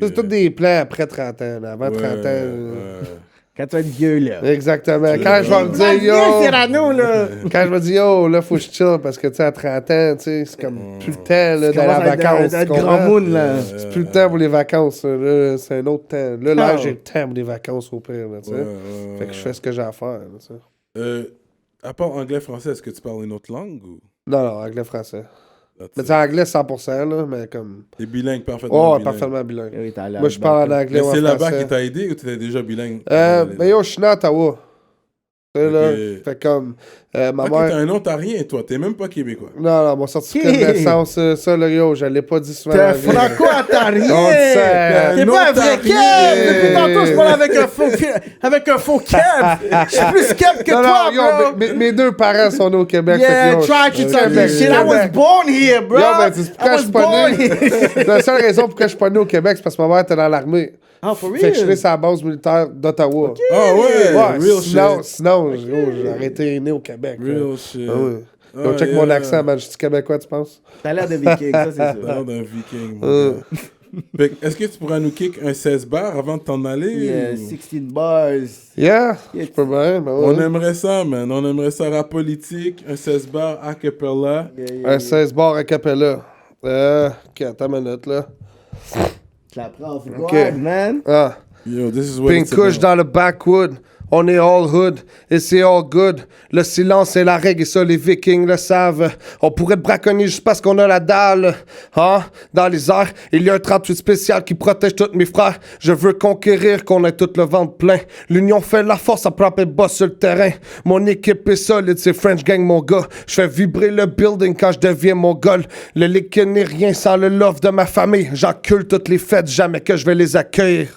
Ça, c'est tous des plans après 30 ans. Là. Avant 30 ans. Quand tu vas être vieux, là. Exactement. Quand je vais me dire, Vieux yo. Cyrano, là. Quand je me dis, yo, là, faut que je chill parce que, tu sais, à 30 ans, tu sais, c'est comme plus le temps, là, d'aller à la vacance. D'être tu comprends? grand moon, là. C'est plus le temps pour les vacances, là. C'est un autre temps. Là, j'ai le temps pour les vacances au pire, là, tu sais. Fait que je fais ce que j'ai à faire, là, tu sais. À part anglais-français, est-ce que tu parles une autre langue ou? Non, anglais-français. Mais c'est anglais 100%, là, mais comme... T'es bilingue parfaitement. Oh, bilingue. parfaitement bilingue. Oui, t'as l'air Moi, je parle en Mais anglais ou en c'est là-bas français. qui t'a aidé ou t'étais déjà bilingue? Ben yo, je suis né à Ottawa. Tu sais, là, Ok. fait comme... Ma Ok, mère... t'es un Ontarien, toi. T'es même pas québécois. Non, mon certificat de naissance, ça, là, yo, je l'ai pas dit souvent. T'es dans un la vie. franco-ontarien! On le sait. T'es pas un vrai Ontarien. Kev! Depuis tantôt, je parle avec un faux Kev! Je suis plus Kev que Non, toi, non, yo, bro! mes deux parents sont nés au Québec. fait Yeah, que, yo, try to je- talk Québec, this shit. I was Québec. born here, bro! Yo, ben, c'est pourquoi I je was suis pas born né. here! La seule raison pourquoi je suis pas né au Québec, c'est parce que ma mère était dans l'armée. Ah, for Fait que je suis né real? sur la base militaire d'Ottawa. Ah ouais, real Sinon, shit. j'aurais été né au Québec. là. Real shit. Ah ouais. Yo, Ah, check yeah. mon accent, man. Je suis québécois, tu penses? T'as l'air de viking, ça, c'est T'as sûr. l'air d'un viking, mon gars. Fait que, est-ce que tu pourras nous kick un 16 bars avant de t'en aller? Yeah, ou- 16 bars. Yeah, je peux bien, mais On ouais. aimerait ça, man. On aimerait ça rap politique, un 16 bars a cappella. Un 16 bar a cappella. Ok, attends une minute, là. Je la prends off Ok. guard, man. Ah. Yo, this is what Pink it's Kush about. dans le backwood. On est all hood et c'est all good. Le silence est la règle et ça les Vikings le savent. On pourrait te braconner juste parce qu'on a la dalle. Hein? Dans les airs, il y a un 38 spécial qui protège tous mes frères. Je veux conquérir, qu'on ait tout le ventre plein. L'union fait la force, à frapper bas sur le terrain. Mon équipe est solide, c'est French Gang mon gars. Je fais vibrer le building quand je deviens mon goal. Le liquide n'est rien sans le love de ma famille. J'encule toutes les fêtes, jamais que je vais les accueillir.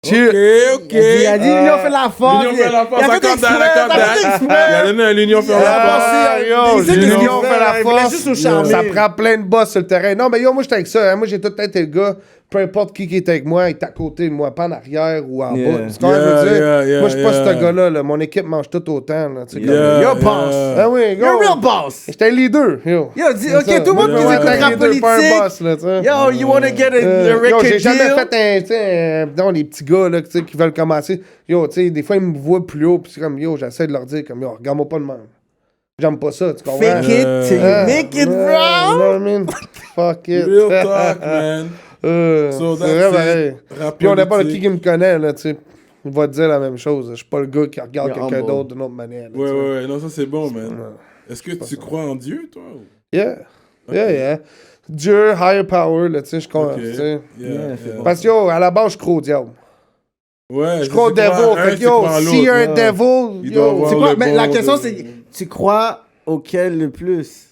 Ok, ok. Il a dit l'union fait la force. L'Union fait la force, Il a fait accorde exprès, that, accorde il a fait that. exprès. Il a donné un l'Union fait la force. Yo, Il disait que l'union c'est fait la vrai, il voulait force. juste nous charmer. Ça prend plein de boss sur le terrain. Non, mais yo, moi, j'étais avec ça. Hein. Moi, j'ai tout été le gars. Peu importe qui était avec moi, il est à côté de moi, pas en arrière ou en Yeah. bas. C'est quand même, je veux dire. Yeah, moi, je suis pas yeah. ce gars-là. Là. Mon équipe mange tout autant. Là, tu sais, comme- Yeah, You're boss. Ah oui, You're a yo. real boss. J'étais un leader. Yo, Yo, dis, C'est ok, ça. tout le monde Moi, qui j'étais écoute un rap leader, pas un politique. boss, là, tu sais. Yo, you wanna get a Yo, record j'ai jamais deal? fait tu sais, disons, les petits gars, là, tu sais, qui veulent commencer. Yo, tu sais, des fois, ils me voient plus haut, puis c'est comme, yo, j'essaie de leur dire, comme, yo, regarde-moi pas de même. J'aime pas ça, tu comprends? Fake it till you make it, You know bro. what I mean? Fuck it. Real talk, man. So c'est that's vrai, it. pareil. Rap Puis on n'a pas politique. qui me connaît, là, tu sais. Il va te dire la même chose. Je suis pas le gars qui regarde You're quelqu'un humble. d'autre d'une autre manière. là, Ouais, tu sais. ouais, ouais. Non, ça c'est bon, man. Est-ce que tu crois en Dieu, toi? ou- Yeah. Yeah. Dieu, higher power, là, tu sais, je crois. Ok. tu sais. Yeah, c'est yeah. bon. Parce que, yo, à la base, je crois au diable. Ouais, Je crois au tu crois devil. en un, Fait que, tu yo, crois en s'il y a un l'autre. devil, Il doit yo. avoir C'est quoi? le Mais bon la question, de- c'est, tu crois auquel le plus?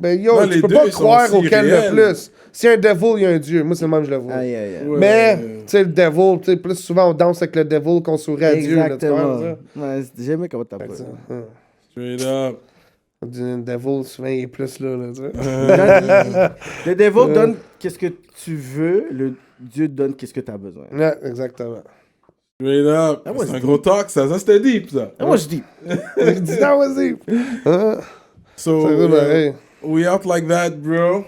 Ben, yo, Non, tu les peux deux, pas ils sont croire aussi auquel réels. le plus. S'il y a un devil, il y a un dieu. Moi, c'est le même que je le vois. Aïe, aïe, aïe. Ouais, Mais, ouais. tu sais, le devil, tu sais, plus souvent on danse avec le devil qu'on sourit à Dieu. Là, tu Exactement. vois, ça? Ouais, j'aimais comment t'as Fait pas. que ça, hein. Straight up. Le devil, souvent, il est plus là, tu sais. Le devil donne qu'est-ce que tu veux, le Dieu donne qu'est-ce que t'as besoin. Ouais, exactement. Straight up. Ah ouais, C'est un c'est gros talk, ça. Ça, c'était deep, ça. Et moi, je dis, Il dit, non, vas-y. Hein? So, Ça va, pareil. we out like that, bro.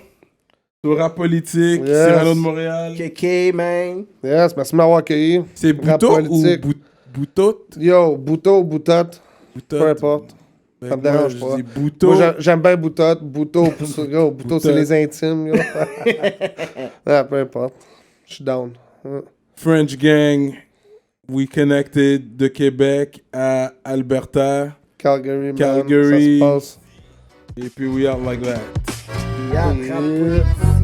Sur rap politique, Yes. Cyrano de Montréal. KK, man. Yes, merci de m'avoir accueilli. C'est Rap Boutot ou politique. Boutot? Yo, Boutot, Boutotte, Boutot. peu importe. Ben, ça me moi, dérange je pas. dis Boutot. Moi, j'aime bien Boutotte. Boutot, yo, Boutot, c'est Boutotte. les intimes, yo. Ah, peu importe. Je suis down. Hein. French Gang, We Connected de Québec à Alberta. Calgary, man. Calgary. Ça se passe. Et puis we out like that. Yeah, Yeah.